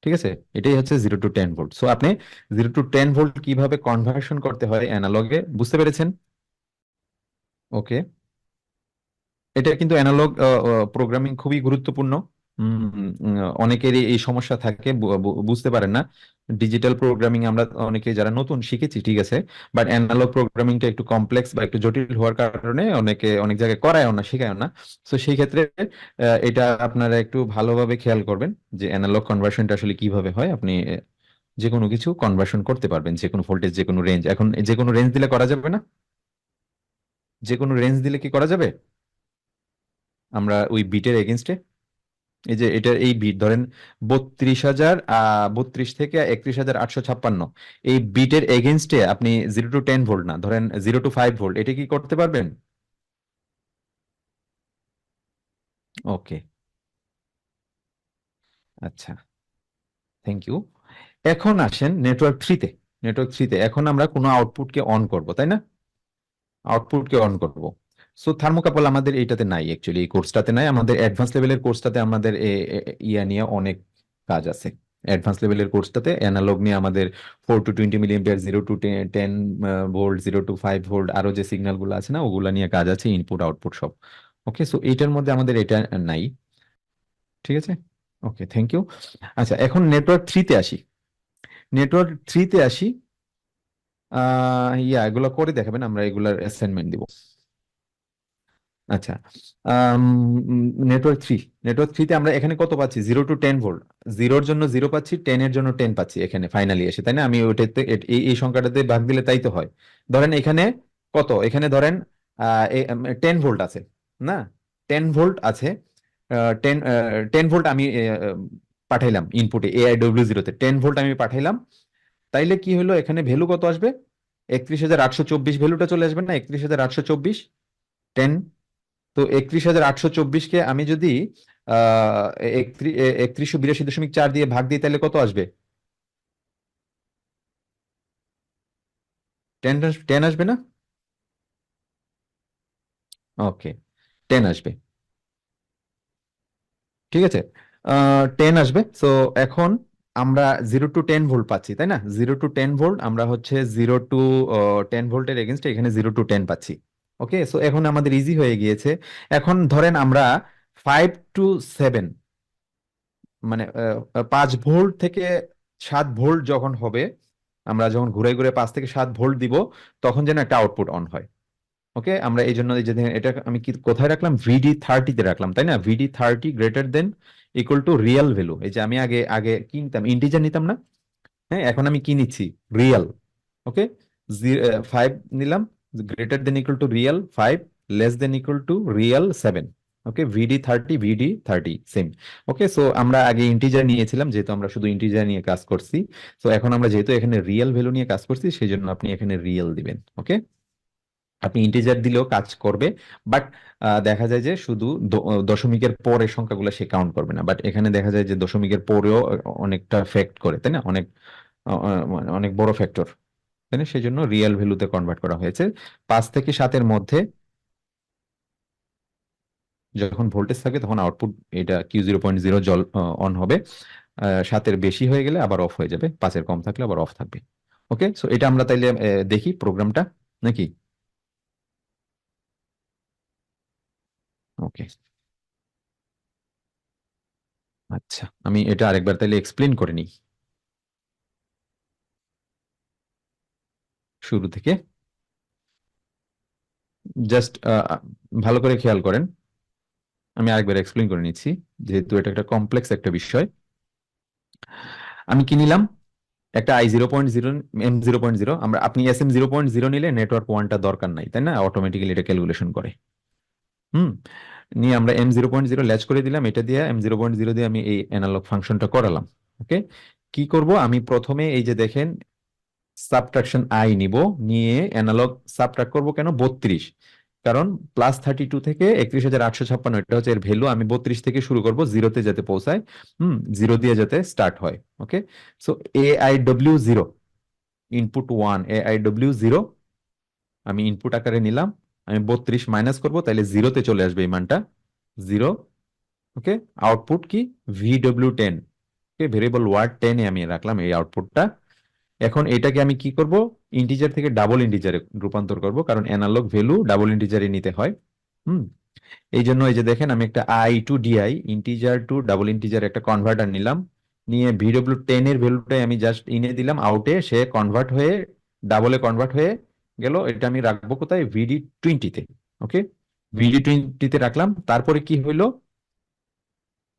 ঠিক আছে, এটাই হচ্ছে 0 to 10 ভোল্ট। সো আপনি 0 to 10 ভোল্ট কিভাবে কনভার্সন করতে হয় অ্যানালগে বুঝতে পেরেছেন? ওকে, এটা কিন্তু অ্যানালগ প্রোগ্রামিং খুবই গুরুত্বপূর্ণ। উম, অনেকেরই এই সমস্যা থাকে, বুঝতে পারেন না। ডিজিটাল প্রোগ্রামিং আমরা অনেকে যারা নতুন শিখেছি, ঠিক আছে, বাট অ্যানালগ প্রোগ্রামিংটা একটু কমপ্লেক্স বা একটু জটিল হওয়ার কারণে অনেকে অনেক জায়গায় করায়ও না, শেখায়ও না। তো সেই ক্ষেত্রে এটা আপনারা একটু ভালোভাবে খেয়াল করবেন যে অ্যানালগ কনভার্সনটা আসলে কিভাবে হয়। আপনি যে কোনো কিছু কনভার্সন করতে পারবেন, যে কোনো ভোল্টেজ, যে কোনো রেঞ্জ। এখন যে কোনো রেঞ্জ দিলে করা যাবে না? যে কোনো রেঞ্জ দিলে কি করা যাবে আমরা ওই বিটের এগেনস্টে? এই যে এটা এই বিট ধরেন 32 থেকে 31,856, এই বিটের এগেনস্টে আপনি 0 to 10 ভোল্ট না, ধরেন 0 to 5 ভোল্ট, এটা কি করতে পারবেন? ওকে, আচ্ছা, থ্যাংক ইউ। এখন আসেন নেটওয়ার্ক 3-তে। নেটওয়ার্ক 3-তে এখন আমরা কোনো আউটপুটকে অন করব, তাই না? আউটপুটকে অন করব। সো থার্মোকাপল আমাদের এইটাতে নাই, অ্যাকচুয়ালি এই কোর্সটাতে নাই, আমাদের অ্যাডভান্স লেভেলের কোর্সটাতে আমাদের ইয়া নিয়ে অনেক কাজ আছে। অ্যাডভান্স লেভেলের কোর্সটাতে অ্যানালগ নিয়ে আমাদের 4 to 20 milli ampere, 0 to 10 volt, 0 to 5 volt, আরো যে সিগন্যাল গুলো আছে না, ওগুলা নিয়ে কাজ আছে, ইনপুট আউটপুট সব। ওকে, সো এইটার মধ্যে আমাদের এটা নাই। ঠিক আছে, ওকে, থ্যাংক ইউ। আচ্ছা, এখন নেটওয়ার্ক 3-তে আসি। নেটওয়ার্ক 3-তে আসি। ইয়া এগুলো করে দেখাবেন, আমরা এগুলার অ্যাসাইনমেন্ট দিব। আচ্ছা, নেটওয়ার্ক 3, নেটওয়ার্ক 3-তে আমরা এখানে কত পাচ্ছি, 0 to 10 ভোল্ট। জিরোর জন্য 0 পাচ্ছি, 10-এর জন্য 10 পাচ্ছি এখানে ফাইনালি এসে, তাই না? আমি ওইটাতে এই সংখ্যাটাতে ভাগ দিলে তাই তো হয়। ধরেন এখানে কত, এখানে ধরেন 10 ভোল্ট আছে, না, 10 ভোল্ট আছে। 10 ভোল্ট আমি পাঠাইলাম ইনপুটে, AIW0-তে 10 ভোল্ট আমি পাঠাইলাম। তাইলে কি হলো, এখানে ভ্যালু কত আসবে, 31,824 ভ্যালুটা চলে আসবে না, 31,824, 10। তো 31,824-কে আমি যদি আহ 3182.4 দিয়ে ভাগ দিই তাহলে কত আসবে? 10 আসবে না? ওকে, 10 আসবে, ঠিক আছে, 10 আসবে। সো এখন আমরা 0 to 10 ভোল্ট পাচ্ছি, তাই না? 0 to 10 ভোল্ট আমরা হচ্ছে 0 to 10 ভোল্টের এগেনস্টে এখানে 0 to 10 পাচ্ছি। ওকে, সো এখন আমাদের ইজি হয়ে গিয়েছে। এখন ধরেন আমরা 5 to 7, মানে 5 ভোল্ট থেকে 7 ভোল্ট যখন হবে, আমরা যখন ঘুরে ঘুরে 5 থেকে 7 ভোল্ট দিব, তখন যেন একটা আউটপুট অন হয়। ওকে, আমরা এই জন্য এই যে দেখেন, এটা আমি কি কোথায় রাখলাম, VD30-তে রাখলাম, তাই না? VD30 greater than equal two real value. এই যে আমি আগে আগে কিনতাম ইন্টিজার নিতাম না, হ্যাঁ, এখন আমি কি নিচ্ছি, রিয়েল। ওকে, 5 নিলাম, greater than equal two real 5, less than equal two real 7। ওকে, VD30 সেম। ওকে, সো আমরা আগে ইন্টিজার নিয়েছিলাম, যেহেতু আমরা শুধু ইন্টিজার নিয়ে কাজ করছি। তো এখন আমরা যেহেতু এখানে রিয়েল ভ্যালু নিয়ে কাজ করছি, সেই জন্য আপনি এখানে রিয়েল দিবেন। ওকে, আপনি ইন্টিজার দিলেও কাজ করবে, বাট দেখা যায় যে শুধু দশমিকের পরের সংখ্যাগুলো সে কাউন্ট করবে না, বাট এখানে দেখা যায় যে দশমিকের পরেও অনেকটা ফ্যাক্ট করে, তাই না? অনেক মানে অনেক বড় ফ্যাক্টর। তাই না? সেই জন্য রিয়েল ভ্যালুতে কনভার্ট করা হয়েছে। 5 থেকে 7-এর মধ্যে যখন ভোল্টেজ থাকে তখন আউটপুট এটা Q0.0 জল অন হবে। 7-এর বেশি হয়ে গেলে আবার অফ হয়ে যাবে, 5-এর কম থাকলে আবার অফ থাকবে। ওকে, সো এটা আমরা তাইলে দেখি প্রোগ্রামটা নাকি। ওকে, আচ্ছা আমি এটা আরেকবার তাইলে এক্সপ্লেন করে নিই শুরু থেকে। জাস্ট ভালো করে খেয়াল করেন, আমি আরেকবার এক্সপ্লেন করে নিচ্ছি, যেহেতু এটা একটা কমপ্লেক্স একটা বিষয়। আমি কি নিলাম? একটা I0.0, M0.0। আমরা, আপনি SM0.0 নিলে নেটওয়ার্ক ওয়ানটা দরকার নাই, তাই না? অটোমেটিক্যালি এটা ক্যালকুলেশন করে। হুম, নিয়ে আমরা M0.0 ল্যাচ করে দিলাম, এটা দিয়ে M0.0 দিয়ে আমি এই অ্যানালগ ফাংশনটা করালাম। ওকে, কি করব আমি প্রথমে, এই যে দেখেন, সাবট্রাকশন আই নিব, নিয়ে অ্যানালগ সাবট্রাক্ট করব কেন? 32। কারণ +32 থেকে 31,856, এটা হচ্ছে এর ভ্যালু। আমি 32 থেকে শুরু করব, জিরোতে যাতে পৌঁছায়। জিরো দিয়ে যাতে স্টার্ট হয়। ওকে, সো AIW0 ইনপুট 1, AIW0 আমি ইনপুট আকারে নিলাম। আমি 32 মাইনাস করব, তাহলে জিরোতে চলে আসবে এই মানটা, 0। ওকে, আউটপুট কি? VW10। ওকে, ভেরিয়েবল ওয়ার্ড 10-এ আমি রাখলাম এই আউটপুটটা। এখন এটাকে আমি কি করব? ইন্টিজার থেকে ডাবল ইন্টিজারে রূপান্তর করব, কারণ অ্যানালগ ভ্যালু ডাবল ইন্টিজারে নিতে হয়। হুম, এই জন্য এই যে দেখেন, আমি একটা I to DI, integer to double integer একটা কনভার্টার নিলাম। নিয়ে VW10 এর ভ্যালুটাই আমি জাস্ট ইনে দিলাম আউটে, সে কনভার্ট হয়ে ডাবলে কনভার্ট হয়ে গেল। এটা আমি রাখবো কোথায়? VD20-তে। ওকে, VD20-তে রাখলাম। তারপরে কি হইলো?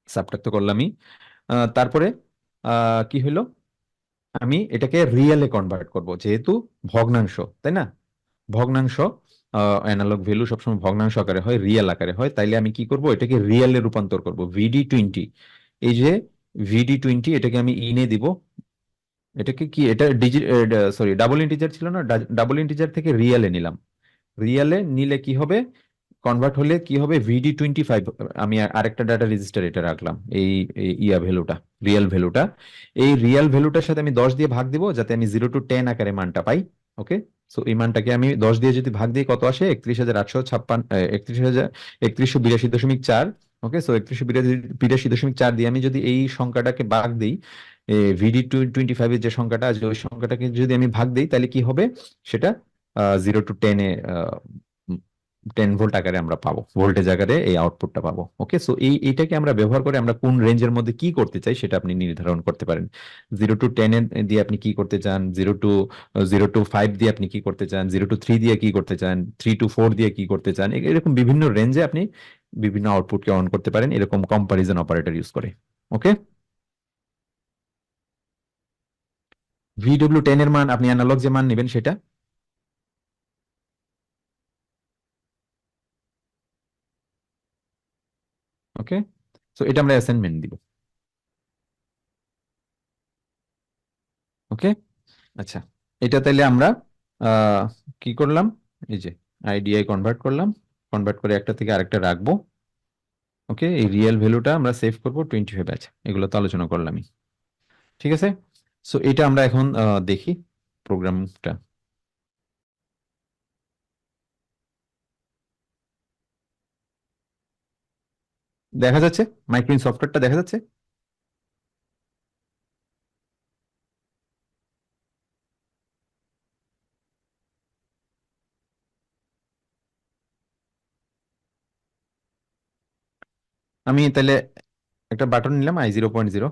সাবট্রাক্ট তো করলামই। তারপরে কি হইলো? আমি এটাকে রিয়েলে কনভার্ট করব, যেহেতু ভগ্নাংশ, তাই না? ভগ্নাংশ, অ্যানালগ ভ্যালু সবসময় ভগ্নাংশ আকারে হয়, রিয়েল আকারে হয়। তাইলে আমি কি করব? এটাকে রিয়েলে রূপান্তর করব, VD20। এই যে VD20, এটাকে আমি ইনে দিব। এটাকে কি, এটা সরি, ডাবল ইন্টিজার ছিল না, ডাবল ইন্টিজার থেকে রিয়েলে নিলাম। রিয়েলে নিলে কি হবে? কনভার্ট হলে কি হবে? VD25। আমি আরেকটা ডাটা রেজিস্টার এটা রাখলাম, এই ইয়া ভ্যালুটা, রিয়েল ভ্যালুটা। এই রিয়েল ভ্যালুটার সাথে আমি 10 দিয়ে ভাগ দিব, যাতে আমি 0 to 10 আকারে মানটা পাই। ওকে, সো এই মানটাকে আমি 10 দিয়ে যদি ভাগ দিই, কত আসে? 31,856, 31,82.4। ওকে, সো 31,82.4 দিয়ে আমি যদি এই সংখ্যাটাকে ভাগ দিই, VD25 এর যে সংখ্যাটা আছে, ওই সংখ্যাটাকে যদি আমি ভাগ দিই, তাহলে কি হবে? সেটা 0 to 10-এ 10 ভোল্ট আকারে আমরা পাবো, ভোল্টেজ আকারে এই আউটপুটটা পাবো। ওকে, সো এইটাকে আমরা ব্যবহার করে আমরা কোন রেঞ্জের মধ্যে কি করতে চাই সেটা আপনি নির্ধারণ করতে পারেন। 0 to 10 দিয়ে আপনি কি করতে চান, 0 to 5 দিয়ে আপনি কি করতে চান, 0 to 3 দিয়ে কি করতে চান, 3 to 4 দিয়ে কি করতে চান, এরকম বিভিন্ন রেঞ্জে আপনি বিভিন্ন আউটপুটকে অন করতে পারেন, এরকম কম্পারিজন অপারেটর ইউজ করে। ওকে, VW10 এর মান, আপনি অ্যানালগ যে মান নেবেন সেটা। ওকে, সো এটা আমরা অ্যাসাইনমেন্ট দিব। ওকে, আচ্ছা, এটা তাইলে আমরা আহ, কি করলাম? এই যে IDI কনভার্ট করলাম, কনভার্ট করে একটা থেকে আরেকটা রাখবো। ওকে, এই রিয়েল ভ্যালুটা আমরা সেভ করব 25। আছে, এগুলো তো আলোচনা করলামই। ঠিক আছে, সো এটা আমরা এখন দেখি প্রোগ্রামটা। দেখা যাচ্ছে? মাইক্রোইন সফটওয়্যারটা দেখা যাচ্ছে? আমি তাহলে একটা বাটন নিলাম I0.0,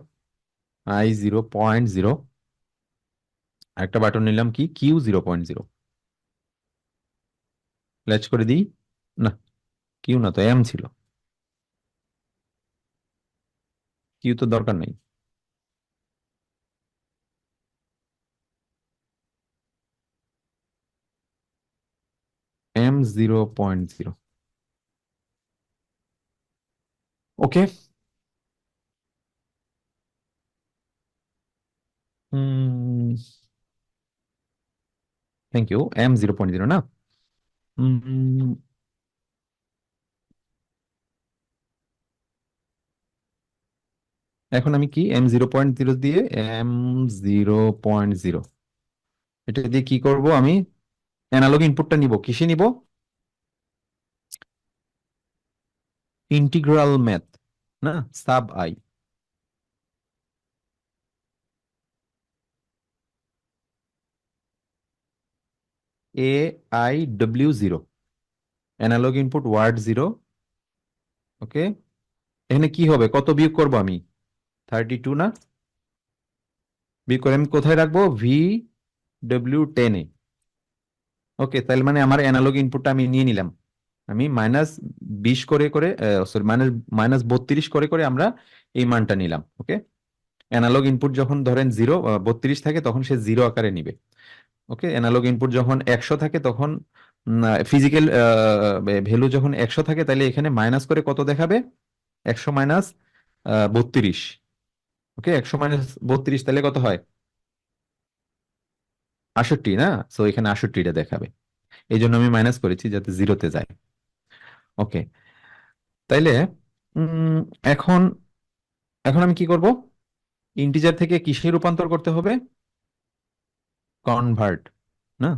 I0.0। একটা বাটন নিলাম কি, Q0.0। ল্যাচ করে দিই। না, কিউ না তো, এম ছিল। কিউ তো দরকার নেই। M0.0। Okay, thank you. M0.0 না? উম, এখন আমি কি M0.0 দিয়ে M0.0 এটা দিয়ে কি করব আমি? অ্যানালগ ইনপুটটা নিব, কিসে নিব? ইন্টিগ্রাল ম্যাথ, না সাব আই। AIW0, analogue input word zero. Okay, এখানে কি হবে, কত বিয়োগ করব আমি? 32 না? বিয়োগ করে আমি কোথায় রাখবো? VW10 এ। ওকে, তাহলে মানে আমার অ্যানালগ ইনপুটটা আমি নিয়ে নিলাম। আমি -20 করে করে, সরি, -32 করে করে আমরা এই মানটা নিলাম। ওকে, অ্যানালগ ইনপুট যখন ধরেন 32 থাকে তখন সে জিরো আকারে নিবে। ওকে, অ্যানালগ ইনপুট যখন 100 থাকে তখন, ফিজিক্যাল ভ্যালু যখন 100 থাকে, তাহলে এখানে মাইনাস করে কত দেখাবে? 100 মাইনাস 32। ওকে, 100 মাইনাস 32 তাহলে কত হয়? 68, না? সো এখানে 68টা দেখাবে, এই জন্য আমি মাইনাস করেছি যাতে জিরোতে যায়। ওকে, তাইলে উম, এখন এখন আমি কি করব? ইন্টিজার থেকে কিসে রূপান্তর করতে হবে? কনভার্ট, না,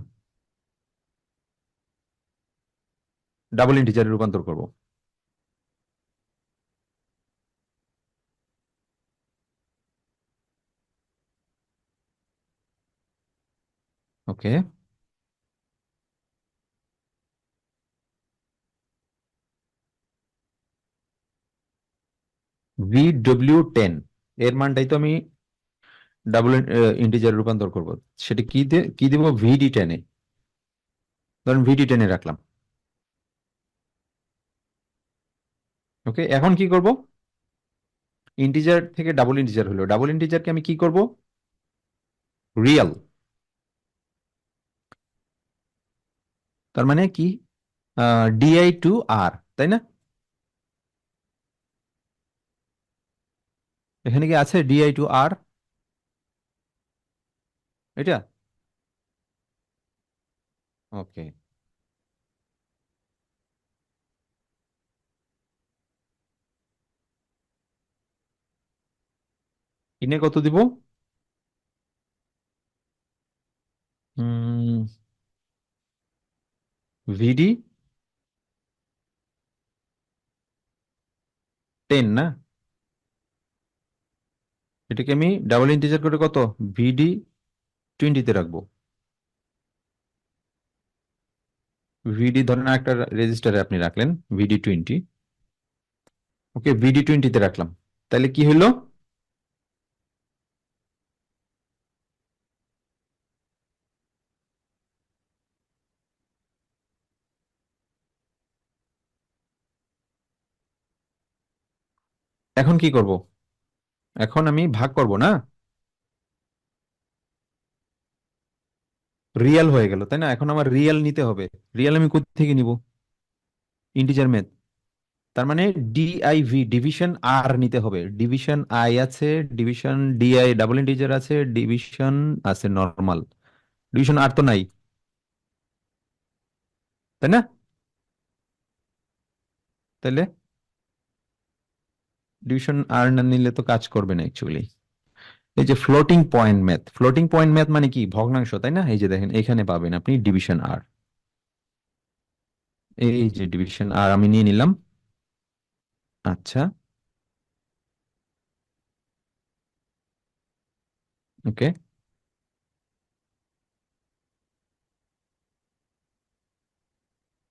ডাবল ইন্টিজারে রূপান্তর করব। ওকে, VW10 এর মানটাই তো আমি ডাবল ইন্টিজারে রূপান্তর করব। সেটা কি দিব? VD10 এ, ধরুন VD10 এ রাখলাম। ওকে, এখন কি করব? ইন্টিজার থেকে ডাবল ইন্টিজার হলো, ডাবল ইন্টিজারকে আমি কি করব? রিয়েল। তার মানে কি? DI টু R, তাই না? এখানে কি আছে DI টু R? এটা ওকে, ইনে কত দিব? VD10, না? এটাকে আমি ডাবল ইন্টিজার করে কত? VD20 তে রাখবো। ধরেন একটা রেজিস্টারে আপনি রাখলেন VD20। ওকে, VD20 তে রাখলাম, তাহলে কি হলো? এখন কি করব? এখন আমি ভাগ করব, না? রিয়েল হয়ে গেল, তাই না? এখন আমার রিয়েল নিতে হবে। রিয়েল আমি কোথা থেকে নিব? Integer math. তার মানে DIV, ডিভিশন আর নিতে হবে। ডিভিশন আই আছে, ডিভিশন DI ডাবল ইন্টিজার আছে, ডিভিশন আছে নর্মাল, ডিভিশন আর তো নাই, তাই না? তাহলে ডিভিশন আর না নিলে তো কাজ করবে না অ্যাকচুয়ালি। এই যে ফ্লোটিং পয়েন্ট ম্যাথ মানে কি? ভগ্নাংশ, তাই না? এই যে দেখেন, এখানে পাবেন আপনি ডিভিশন আর। এই যে ডিভিশন আর আমি নিয়ে নিলাম। আচ্ছা, ওকে,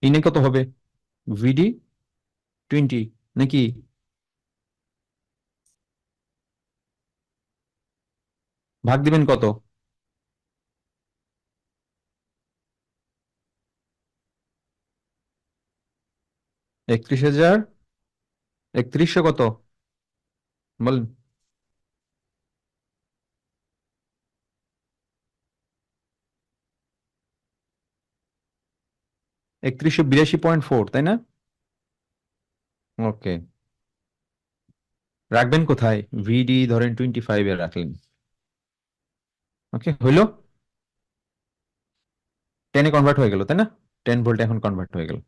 ইনে কত হবে? VD20 নাকি? ভাগ দিবেন কত? 31,000, 3100 কত বলেন? 3182.4, তাই না? ওকে, রাখবেন কোথায়? ধরেন 25-এ রাখলেন। ওকে, হইলো। 10-এ কনভার্ট হয়ে গেল, তাই না? 10 ভোল্ট এখন কনভার্ট হয়ে গেল।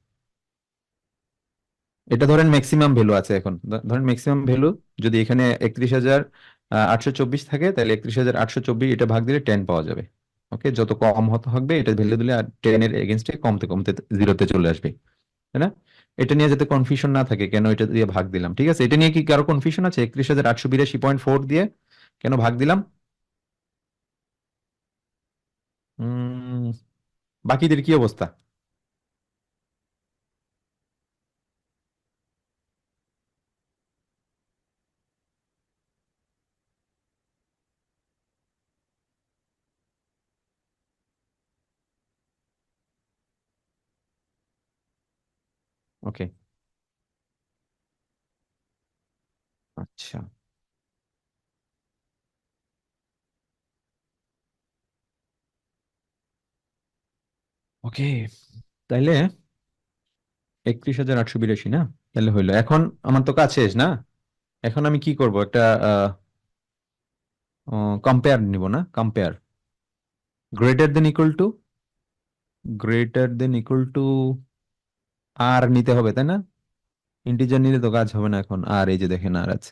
এটা ধরেন ম্যাক্সিমাম ভ্যালু আছে এখন, ধরেন ম্যাক্সিমাম ভ্যালু যদি এখানে 31,824 থাকে, তাহলে 31,824 এটা ভাগ দিলে 10 পাওয়া যাবে। ওকে, যত কম হতে হবে এটা ভ্যালু দিলে, আর 10 এর এগেনস্টে কমতে কমতে জিরোতে চলে আসবে, তাই না? এটা নিয়ে যাতে কনফিউশন না থাকে কেন এটা দিয়ে ভাগ দিলাম, ঠিক আছে? এটা নিয়ে কি কারো কনফিউশন আছে? 31,882.4 দিয়ে কেন ভাগ দিলাম? উম বাকিদের কি অবস্থা? ওকে, আচ্ছা, ওকে, তাইলে 31,882 না? তাহলে হইলো, এখন আমার তো কাজ শেষ না? এখন আমি কি করব? একটা কম্পেয়ার নিব না? Compare greater than equal to, greater than equal to আর নিতে হবে, তাই না? ইন্টিজার নিলে তো কাজ হবে না এখন। আর এই যে দেখেন আর আছে,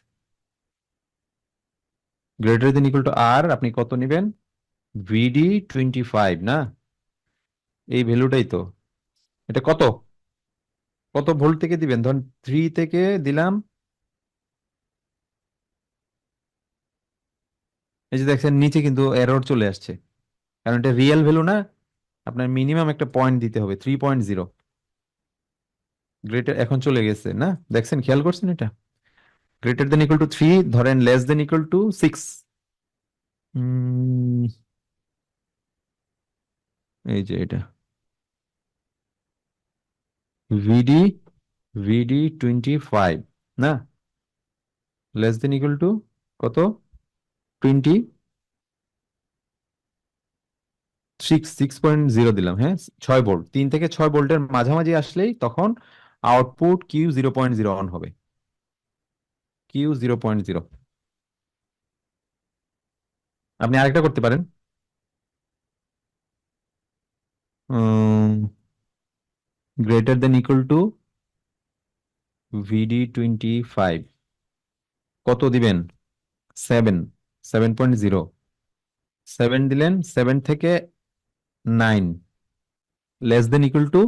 গ্রেটার দেন ইকুয়াল টু আর, আপনি কত নিবেন? VD25 না? এই ভ্যালুটাই তো। এটা কত, কত ভোল্ট থেকে দিবেন? ধরুন 3 থেকে দিলাম। এই যে দেখছেন নিচে কিন্তু এরর চলে আসছে, কারণ এটা রিয়েল ভ্যালু না। আপনার মিনিমাম একটা পয়েন্ট দিতে হবে, 3.0। গ্রেটার এখন চলে গেছে না? দেখছেন, খেয়াল করছেন এটা? গ্রেটার দেন ইকুয়াল টু 3 ধরেন, লেস দেন ইকুয়াল টু 6। এই যে এটা ভিডি, VD25 না? লেস দেন ইকুয়াল টু কত? 6.0 দিলাম, হ্যাঁ। 6 ভোল্ট, 3 থেকে 6 ভোল্টের মাঝামাঝি আসলেই তখন আউটপুট Q0.0 অন হবে। Q0.0। আপনি আরেকটা করতে পারেন, greater than equal two VD25 কত দিবেন? 7, 7.0। 7 দিলেন, 7 থেকে 9, লেস দেন ইকুয়াল টু।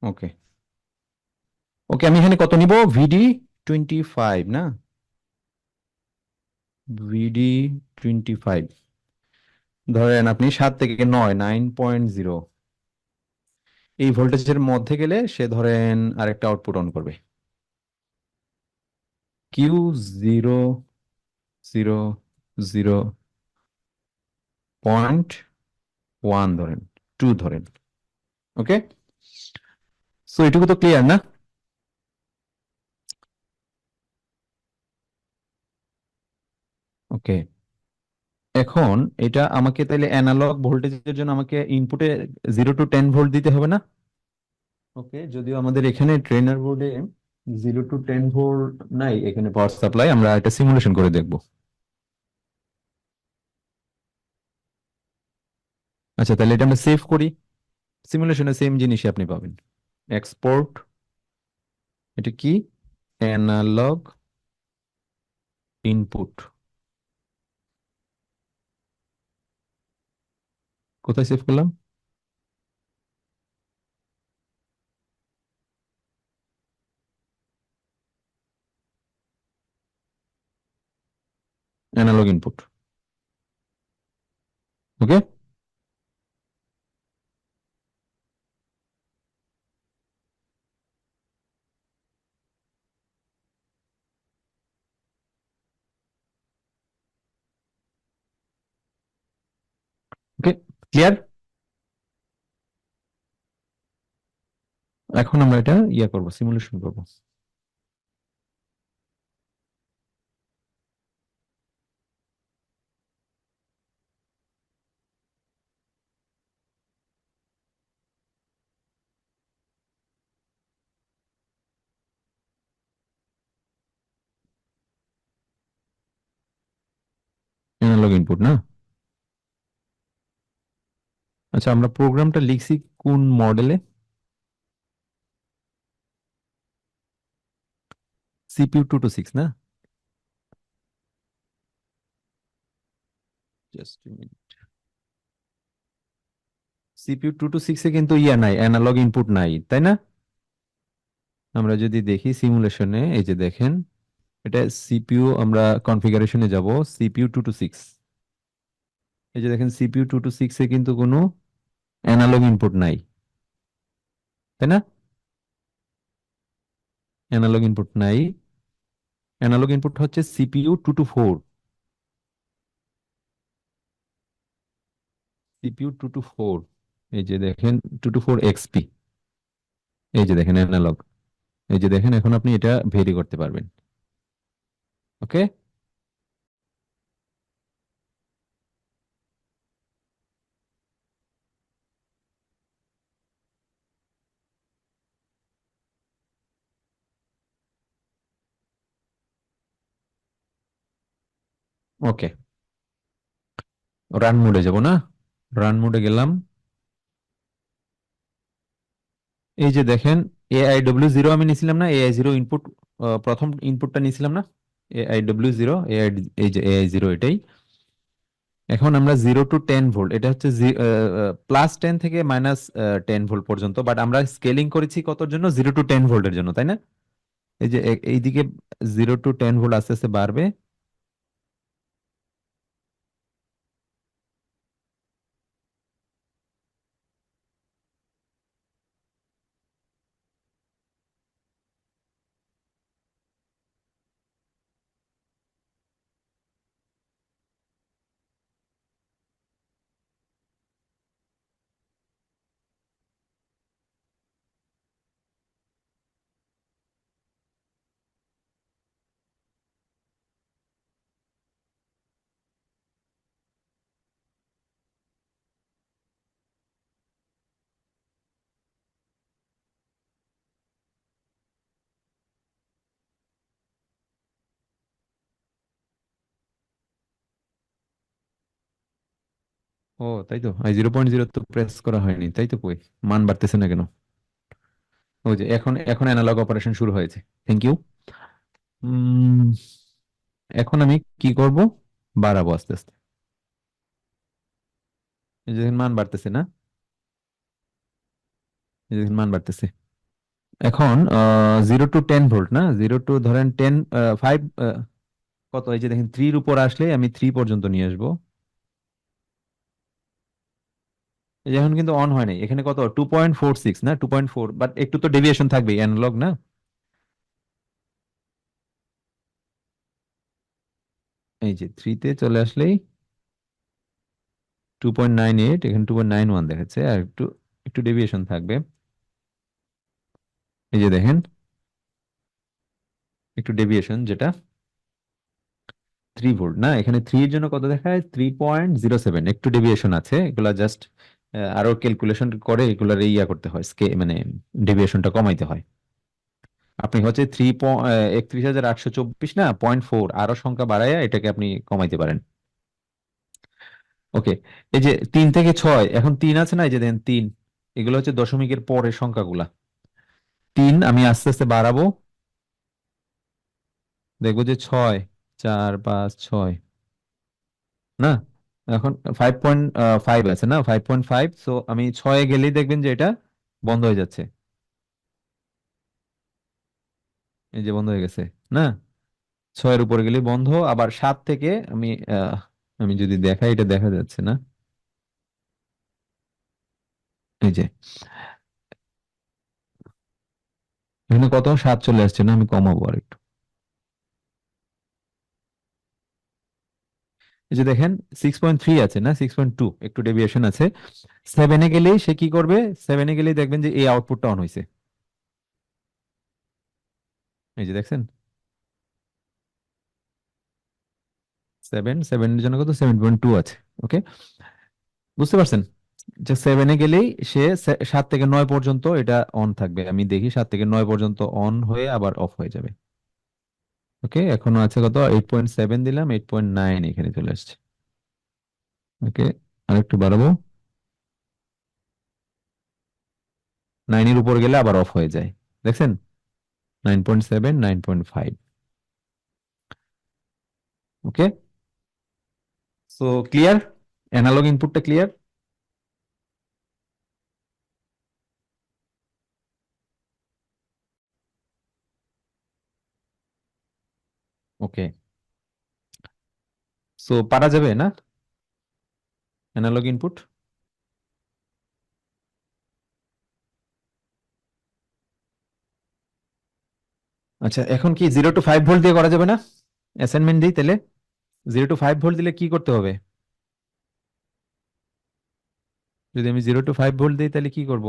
ওকে, ওকে, আমি এখানে কত নিব? VD25 না? VD25 ধরেন আপনি 7 থেকে 9, 9.0, এই ভোল্টেজের মধ্যে গেলে সে ধরেন আরেকটা আউটপুট অন করবে। Q0.0.1 ধরেন, 2 ধরেন। ওকে, সো এটুকু তো ক্লিয়ার না? ওকে, এখন এটা আমাকে তাহলে অ্যানালগ ভোল্টেজের জন্য আমাকে ইনপুটে 0 to 10 ভোল্ট দিতে হবে না? ওকে, যদিও আমাদের এখানে ট্রেনার বোর্ডে 0 to 10 ভোল্ট নাই, এখানে পাওয়ার সাপ্লাই, আমরা এটা সিমুলেশন করে দেখব। আচ্ছা, তাহলে এটা আমরা সেভ করি। সিমুলেশনে সেম জিনিসই আপনি পাবেন। এক্সপোর্ট, এটা কি? Analogue input. কোথায় সেভ করলাম? Analogue input. Okay, okay, clear. এখন আমরা এটা ইয়ে করব, সিমুলেশন করব। অ্যানালগ ইনপুট না? আচ্ছা, আমরা প্রোগ্রামটা লিখছি কোন মডেলে? CPU 2 to 6 না? জাস্ট সিপিইউ 226 এ কিন্তু ইয়া নাই, অ্যানালগ ইনপুট নাই, তাই না? আমরা যদি দেখি সিমুলেশনে, এই যে দেখেন, এটা সিপিইউ, আমরা কনফিগারেশনে যাব, সিপিইউ 226, এই যে দেখেন সিপিইউ 226 এ কিন্তু কোনো অ্যানালগ ইনপুট নাই, তাই না? অ্যানালগ ইনপুট নাই। অ্যানালগ ইনপুট হচ্ছে সিপিইউ 224, সিপিইউ 224, এই যে দেখেন 224 এক্সপি, এই যে দেখেন অ্যানালগ, এই যে দেখেন, এখন আপনি এটা ভেরি করতে পারবেন। ওকে। ওকে, রান মোডে যাব না, রান মোডে গেলাম। এই যে দেখেন AI00 আমি নিছিলাম না, AI0 ইনপুট, প্রথম ইনপুটটা নিছিলাম না, AI00, এই যে AI0 এটাই। এখন আমরা 0 to 10 ভোল্ট, এটা হচ্ছে +10 থেকে -10 ভোল্ট পর্যন্ত, বাট আমরা স্কেলিং করেছি কতর জন্য, 0 to 10 ভোল্টের জন্য, তাই না? এই যে এইদিকে 0 to 10 ভোল্ট আস্তে আস্তে বাড়বে। ও তাই তো, 0.0 তো প্রেস করা হয়নি, তাই তো, কই মান বাড়তেছে না কেন? ওই যে এখন এখন অ্যানালগ অপারেশন শুরু হয়েছে। Thank you. উম এখন আমি কি করব, বাড়াবো আস্তে আস্তে। এই যে দেখেন মান বাড়তেছে না, এই যে দেখেন মান বাড়তেছে। এখন 0 to 10 ভোল্ট না, 0 to ধরেন 5, কত, এই যে দেখেন 3-র উপর আসলে আমি 3 পর্যন্ত নিয়ে আসবো। এই যে এখন কিন্তু অন হয় নাই, এখানে কত, 2.46 না, 2.4, বাট একটু তো ডেভিয়েশন থাকবে, অ্যানালগ না। এই যে 3-তে চলে আসলেই 2.98, এখানে 2.91 দেখাচ্ছে, আর একটু একটু ডেভিয়েশন থাকবে। এই যে দেখেন একটু ডেভিয়েশন, যেটা 3 ভোল্ট না, এখানে 3 এর জন্য কত দেখায়, 3.07, একটু ডেভিয়েশন আছে, এগুলা জাস্ট আরো ক্যালকুলেশন করে এগুলার ইয়া করতে হয়, মানে ডেভিয়েশনটা কমাইতে হয়। আপনি হচ্ছে 31,824 না, 0.4 আরো সংখ্যা বাড়াইয়া এটাকে আপনি কমাইতে পারেন। ওকে। এই যে 3 থেকে 6, এখন 3 আছে না, এই যে দেন 3, এগুলো হচ্ছে দশমিকের পরের সংখ্যাগুলা। 3 আমি আস্তে আস্তে বাড়াবো, দেখবো যে 6, 4, 5, 6, না, এখন 5.5 আছে না, 5.5, সো আমি 6-এ গেলেই দেখবেন যে এটা বন্ধ হয়ে যাচ্ছে, এই যে বন্ধ হয়ে গেছে, না? 6-এর উপরে গেলেই বন্ধ, আবার 7 থেকে আমি যদি দেখাই, এটা দেখা যাচ্ছে না, এই যে এখানে কত, 7 চলে আসছে না, আমি কমাবো আর একটু। এই যে দেখেন 6.3 আছে না, 6.2, একটু ডেভিয়েশন আছে। 7-এ গেলেই সে কি করবে, 7-এ গেলেই দেখবেন যে এই আউটপুটটা অন হয়েছে, এই যে দেখছেন, 7-এর জন্য কত, 7.2 আছে। ওকে, বুঝতে পারছেন? যে 7-এ গেলেই সে 7 থেকে 9 পর্যন্ত এটা অন থাকবে, আমি দেখি 7 থেকে 9 পর্যন্ত অন হয়ে আবার অফ হয়ে যাবে। ওকে, এখনো আছে কত, 8.7 দিলাম, 8.9 এখানে চলে আসছে। ওকে, আরেকটু বাড়াবো, 9-এর উপর গেলে আবার অফ হয়ে যায়, দেখছেন, 9.7, 9.5। ওকে, সো ক্লিয়ার, অ্যানালগ ইনপুটটা ক্লিয়ার? ওকে, সো পারা যাবে না অ্যানালগ ইনপুট? আচ্ছা, এখন কি 0 to 5 ভোল্ট দিয়ে করা যাবে না? অ্যাসাইনমেন্ট দিই তাহলে। 0 to 5 ভোল্ট দিলে কি করতে হবে? যদি আমি 0 to 5 ভোল্ট দিই তাহলে কি করব?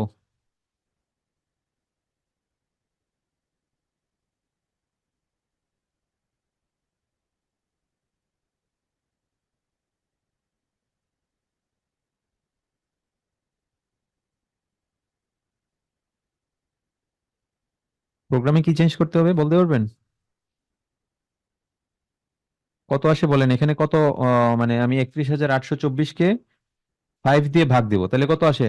প্রোগ্রামে কি চেঞ্জ করতে হবে বলতে পারবেন? কত আসে বলেন এখানে কত? মানে আমি 31,824 কে 5 দিয়ে ভাগ দিব, তাহলে কত আসে?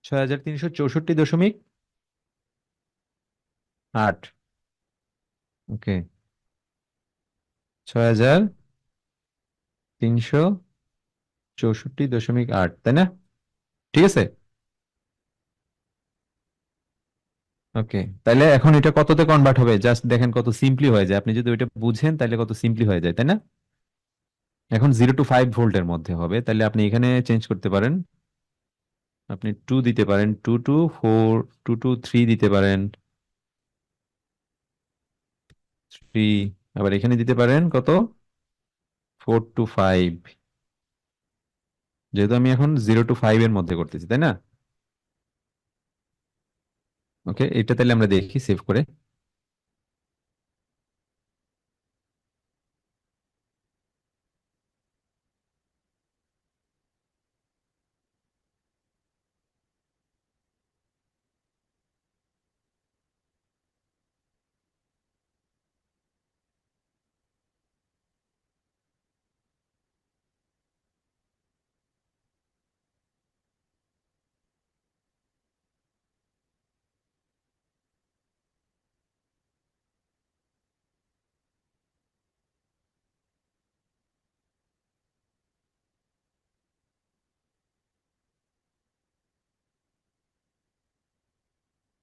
6,364.8। ওকে, 6,364.8, তাই না? ঠিক আছে। ওকে, তাহলে এখন এটা কততে কনভার্ট হবে জাস্ট দেখেন কত সিম্পলি হয়ে যায়, আপনি যদি ওইটা বুঝেন তাহলে কত সিম্পলি হয়ে যায়, তাই না? এখন 0 to 5 ভোল্টের মধ্যে হবে, তাহলে আপনি এখানে চেঞ্জ করতে পারেন। আপনি 2 দিতে পারেন, 2 to 4, 2 to 3 দিতে পারেন, 3। আবার এখানে দিতে পারেন কত, 4 to 5। যেহেতু আমি এখন 0 to 5 এর মধ্যে করতেছি, তাই না? ওকে, এটা তাহলে আমরা দেখি সেভ করে।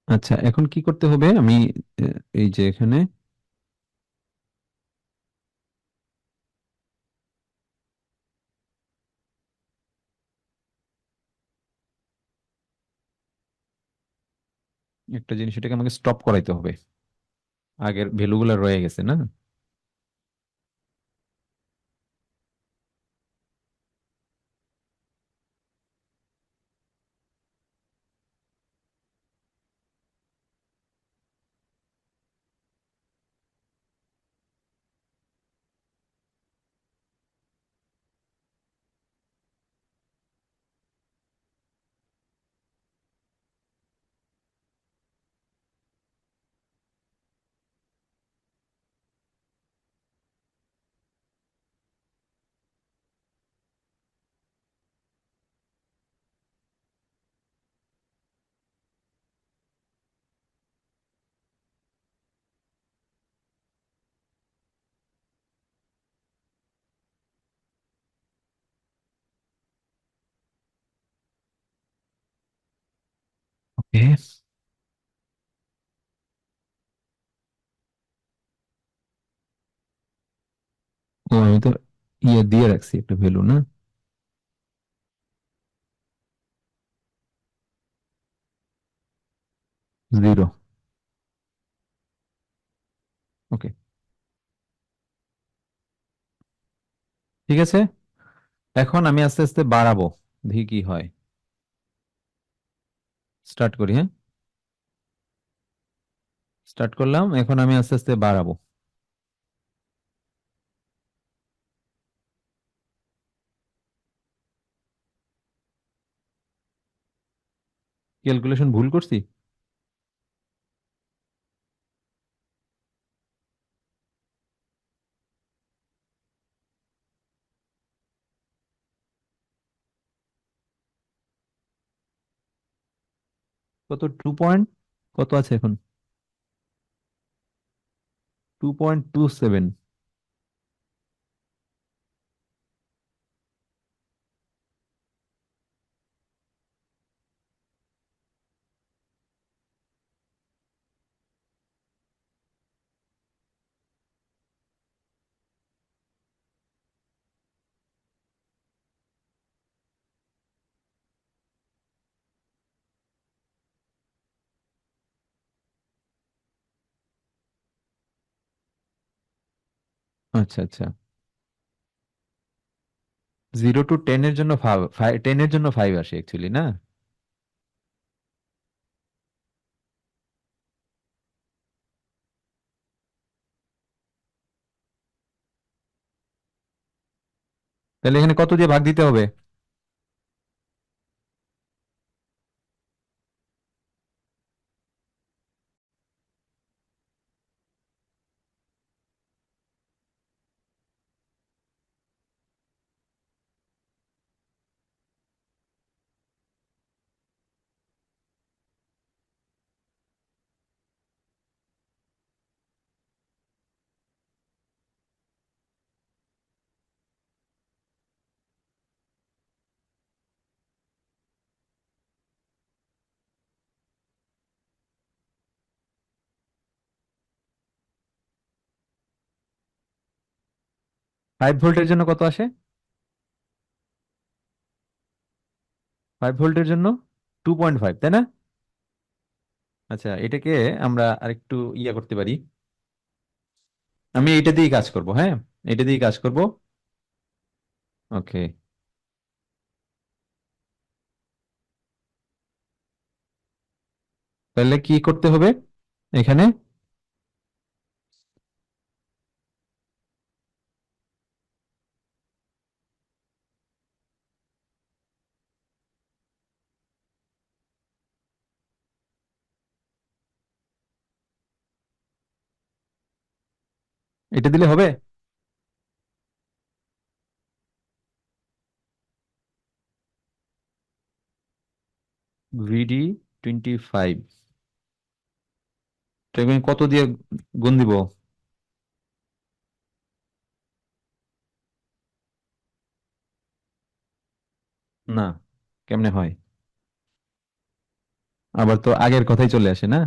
আচ্ছা, এখন কি করতে হবে আমি এই যে এখানে একটা জিনিস, এটাকে আমাকে স্টপ করাইতে হবে, আগের ভ্যালুগুলো রয়ে গেছে না। ওকে, ও আমি তো ইয়ে দিয়ে রাখছি একটা ভ্যালু না। 0। ওকে, ঠিক আছে। এখন আমি আস্তে আস্তে বাড়াবো, দেখি কি হয়। স্টার্ট করি, হ্যাঁ। স্টার্ট করলাম, এখন আমি আস্তে আস্তে বাড়াবো। ক্যালকুলেশন ভুল করছি? কত 2 পয়েন্ট, কত আছে এখন? 2.27। আচ্ছা আচ্ছা, 0 to 10 এর জন্য 10 এর জন্য 5 আসে অ্যাকচুয়ালি, না? তাহলে এখানে কত দিয়ে ভাগ দিতে হবে? ফাইভ ভোল্টের জন্য কত আসে? 5 ভোল্টের জন্য 2.5, তাই না? আচ্ছা, এটাকে আমরা আরেকটু করতে পারি। আমি এটা দিয়ে কাজ করব, হ্যাঁ, এটা দিয়ে কাজ করব। ওকে, তাহলে কি করতে হবে এখানে? এটা দিলে হবে? VD25, কত দিয়ে গুণ দিব? না, কেমনে হয়? আবার তো আগের কথাই চলে আসে, না?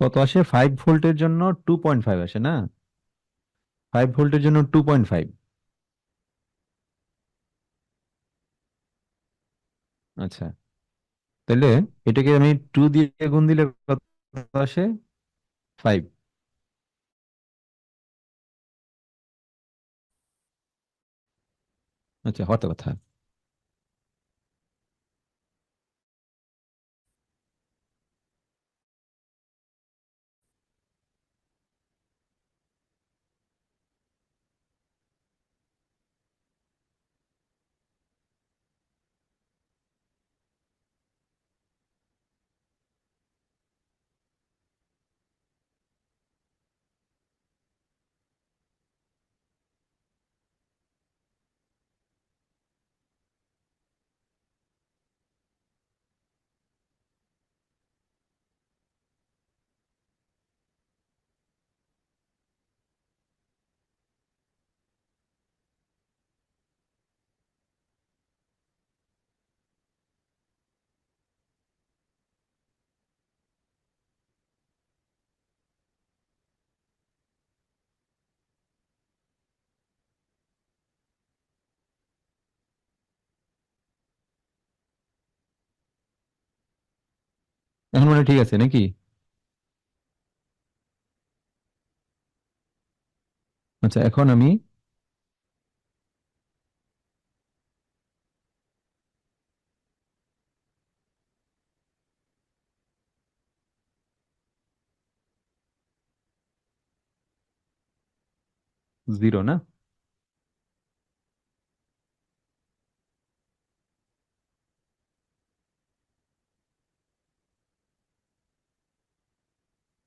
কত আসে 5 ভোল্টের জন্য? 2.5 আসে, না? 5 ভোল্টের জন্য 2.5। আচ্ছা, তাহলে এটাকে আমি 2 দিয়ে গুণ দিলে কত আসে? 5। আচ্ছা, হতে কথা। এখন মানে ঠিক আছে নাকি? আচ্ছা, এখন আমি জিরো না?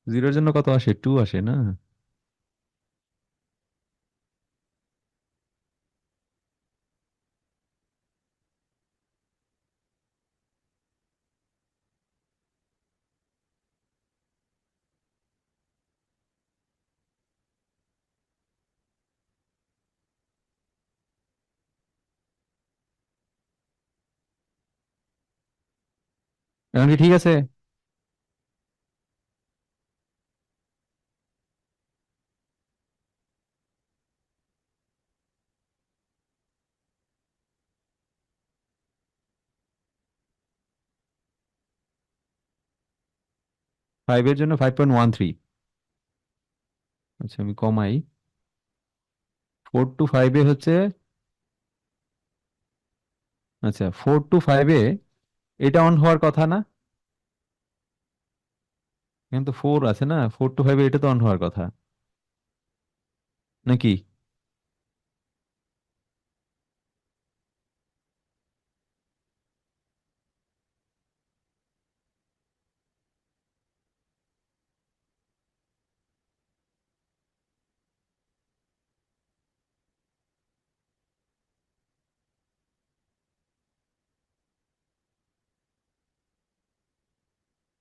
জিরোর জন্য কত আসে? টু আসে না? এখন কি ঠিক আছে? 5 এর জন্য 5.13। আচ্ছা, আমি কমাই। 4 to 5-এ হচ্ছে, আচ্ছা 4 to 5-এ এটা অন হওয়ার কথা না? এখন তো 4 আছে না, 4 to 5-এ এটা তো অন হওয়ার কথা নাকি?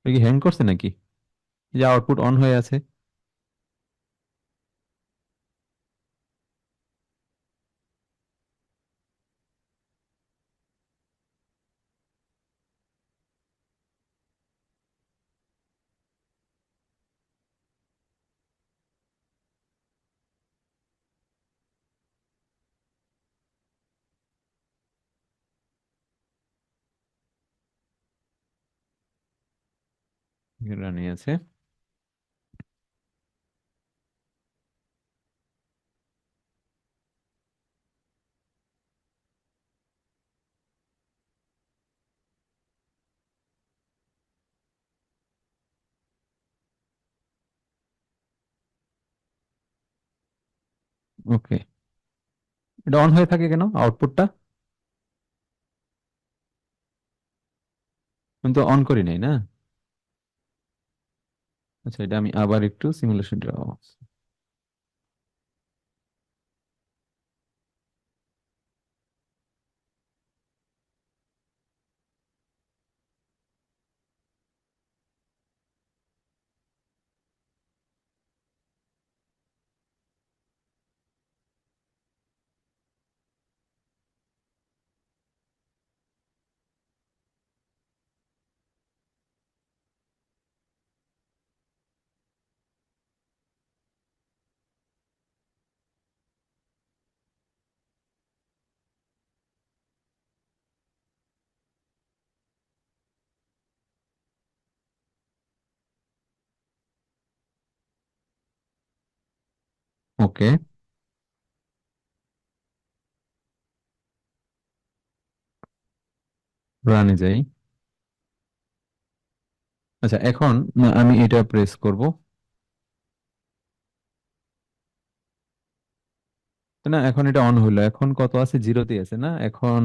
এটা কি হ্যাং করছে নাকি? এই যে আউটপুট অন হয়ে আছে। রানিং আছে। ওকে, এটা অন হয়ে থাকে কেন আউটপুটটা? আমি তো অন করি নাই না। আচ্ছা, এটা আমি আবার একটু সিমুলেশন। ওকে, রানে যাই। আচ্ছা, এখন আমি এটা প্রেস করব। না, এখন এটা অন হইলো। এখন কত আছে? জিরোতে আছে না এখন?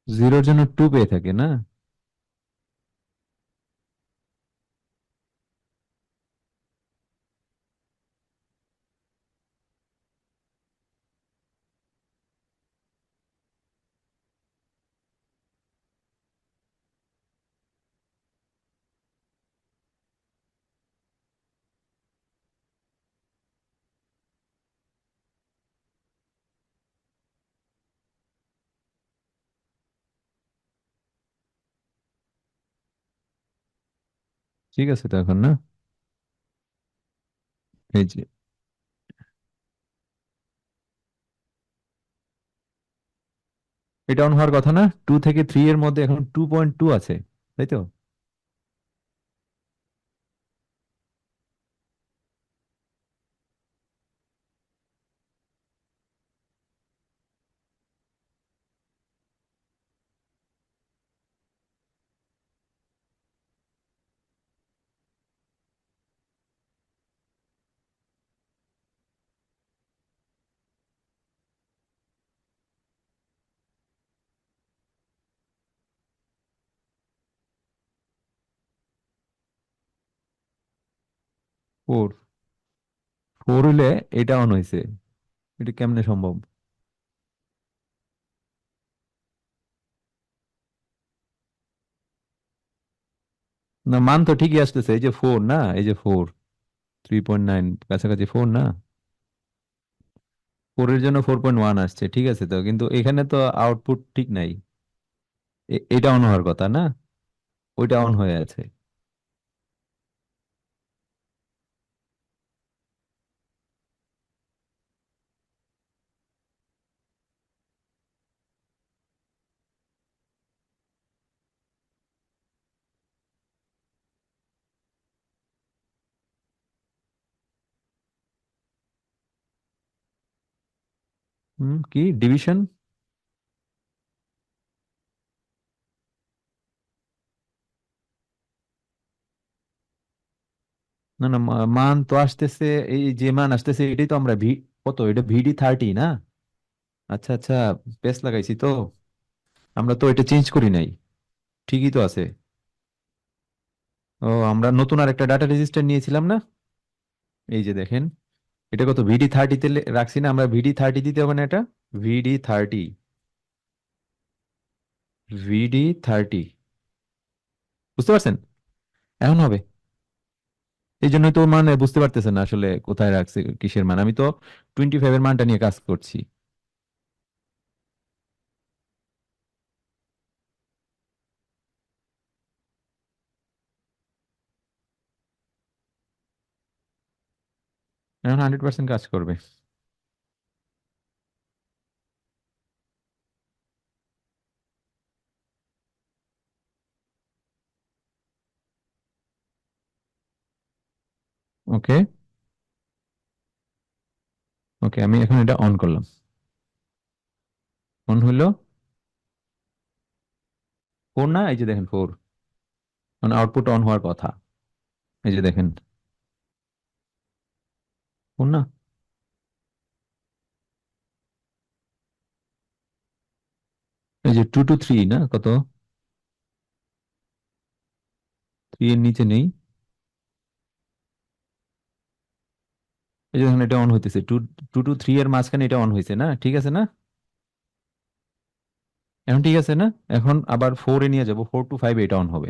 জিরোর জন্য টু পেয়ে থাকে না? ঠিক আছে তো এখন, না? এই যে, এটা অন হওয়ার কথা না? 2 থেকে 3 এর মধ্যে এখন 2.2 আছে, তাই তো? ফোর, ফোর হইলে এটা অন হয়েছে, এটা কেমনে সম্ভব? না, মান তো ঠিকই আসতেছে, এই যে ফোর না, এই যে ফোর, 3.9 কাছাকাছি ফোর না? ফোর এর জন্য 4.1 আসছে, ঠিক আছে তো, কিন্তু এখানে তো আউটপুট ঠিক নাই। এটা অন হওয়ার কথা না, ওইটা অন হয়ে আছে। কি ডিভিশন? না না, মান তো আসতেছে, এই যে মান আসতেছে এটাই তো আমরা কত, এটা VD30 না? আচ্ছা আচ্ছা, পেস লাগাইছি তো, আমরা তো এটা চেঞ্জ করি নাই, ঠিকই তো আছে। ও, আমরা নতুন আর একটা ডাটা রেজিস্টার নিয়েছিলাম না, এই যে দেখেন, এটা কত VD30 তে রাখছি না আমরা, VD30 দিতে হবে না এটা? VD30, VD30, বুঝতে পারছেন? এখন হবে। এই জন্যই তো মানে বুঝতে পারতেছেন না আসলে কোথায় রাখছে, কিসের মান। আমি তো 25 এর মানটা নিয়ে কাজ করছি। এখন 100% কাজ করবে। ওকে, ওকে, আমি এখন এটা অন করলাম, অন হইলো। ফোর না, এই যে দেখেন ফোর, মানে আউটপুট অন হওয়ার কথা, এই যে দেখেন, ফোর না? এই যে 2 to 3 না, কত? 3 এর নিচে নেই। এই যে দেখেন, এটা অন হইতেছে, 2 to 3 এর মাঝখানে এটা অন হয়েছে না, ঠিক আছে না? এখন ঠিক আছে না? এখন আবার 4-এ নিয়ে যাব, 4 to 5 এটা অন হবে।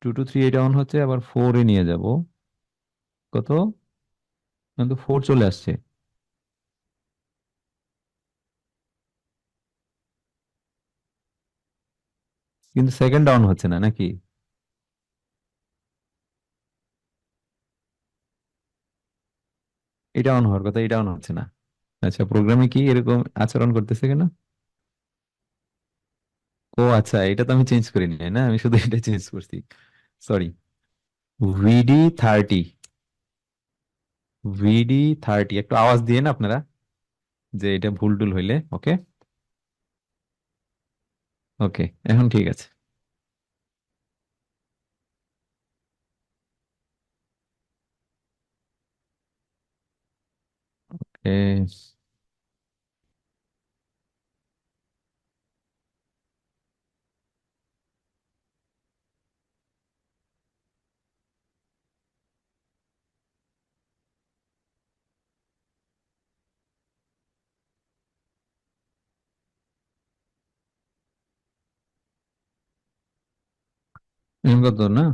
2 to 3 এটা অন হচ্ছে, আবার 4-এ নিয়ে যাব। কত? কিন্তু 4 চলে আসছে, কিন্তু সেকেন্ড অন হচ্ছে না নাকি? এটা অন হওয়ার কথা, এটা অন হচ্ছে না। আচ্ছা, প্রোগ্রামে কি এরকম আচরণ করতেছে কেন? ও আচ্ছা, এটা তো আমি চেঞ্জ করিনি, না আমি শুধু এটা চেঞ্জ করছি, সরি। VD30, VD30 একটু আওয়াজ দিয়ে না আপনারা, যে এটা ভুল টুল হইলে। ওকে, ওকে, এখন ঠিক আছে। এ, এখন কত না?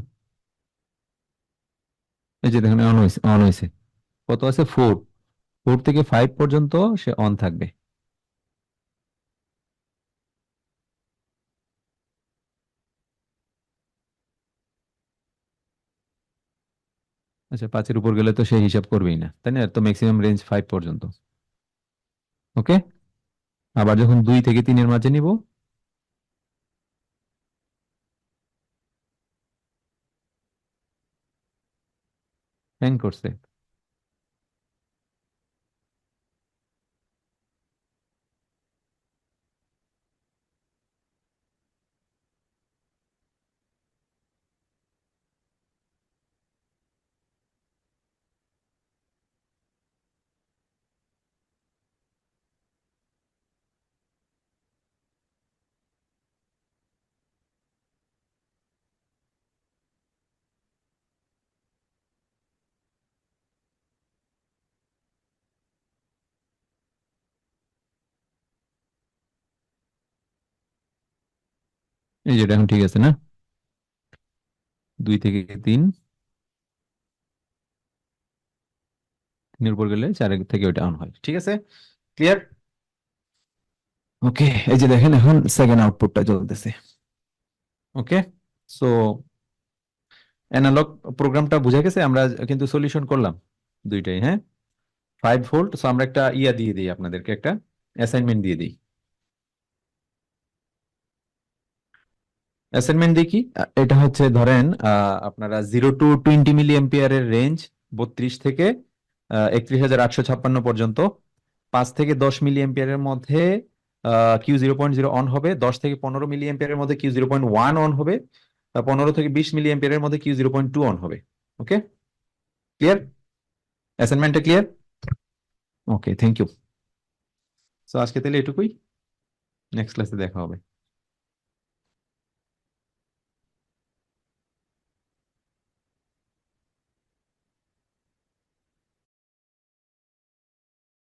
এই যে দেখেন অন হয়েছে, অন হয়েছে। কত আছে? 4, 4 থেকে 5 পর্যন্ত সে অন থাকবে। আচ্ছা, 5-এর উপর গেলে তো সে হিসাব করবেই না, তাই না? তো ম্যাক্সিমাম রেঞ্জ 5 পর্যন্ত। ওকে, আবার যখন 2 থেকে 3-এর মাঝে নিব, হ্যাং করছে। এই যে এটা এখন ঠিক আছে না? 2 থেকে 3, 3-এর উপর গেলে 4 থেকে ওইটা অন হয়। ঠিক আছে, ক্লিয়ার? ওকে, এই যে দেখেন এখন সেকেন্ড আউটপুটটা চলতেছে। ওকে, সো অ্যানালগ প্রোগ্রামটা বুঝা গেছে, আমরা কিন্তু সলিউশন করলাম দুইটাই, হ্যাঁ। 5 ভোল্ট, সো আমরা একটা ইয়া দিয়ে দিই, আপনাদেরকে একটা অ্যাসাইনমেন্ট দিয়ে দিই। অ্যাসাইনমেন্ট দিই কি, এটা হচ্ছে ধরেন আপনারা 0 to 20 মিলি এম্পিয়ারের রেঞ্জ, 32 থেকে 31,856 পর্যন্ত, 5 থেকে 10 মিলি এম্পিয়ারের মধ্যে Q0.0 অন হবে, 10 থেকে 15 মিলি এম্পিয়ারের মধ্যে Q0.1 অন হবে, 15 থেকে 20 মিলি এম্পিয়ারের মধ্যে Q0.2 অন হবে। Okay, clear? অ্যাসাইনমেন্টটা clear? Okay, thank you. So আজকে তাহলে এটুকুই, নেক্সট ক্লাসে দেখা হবে।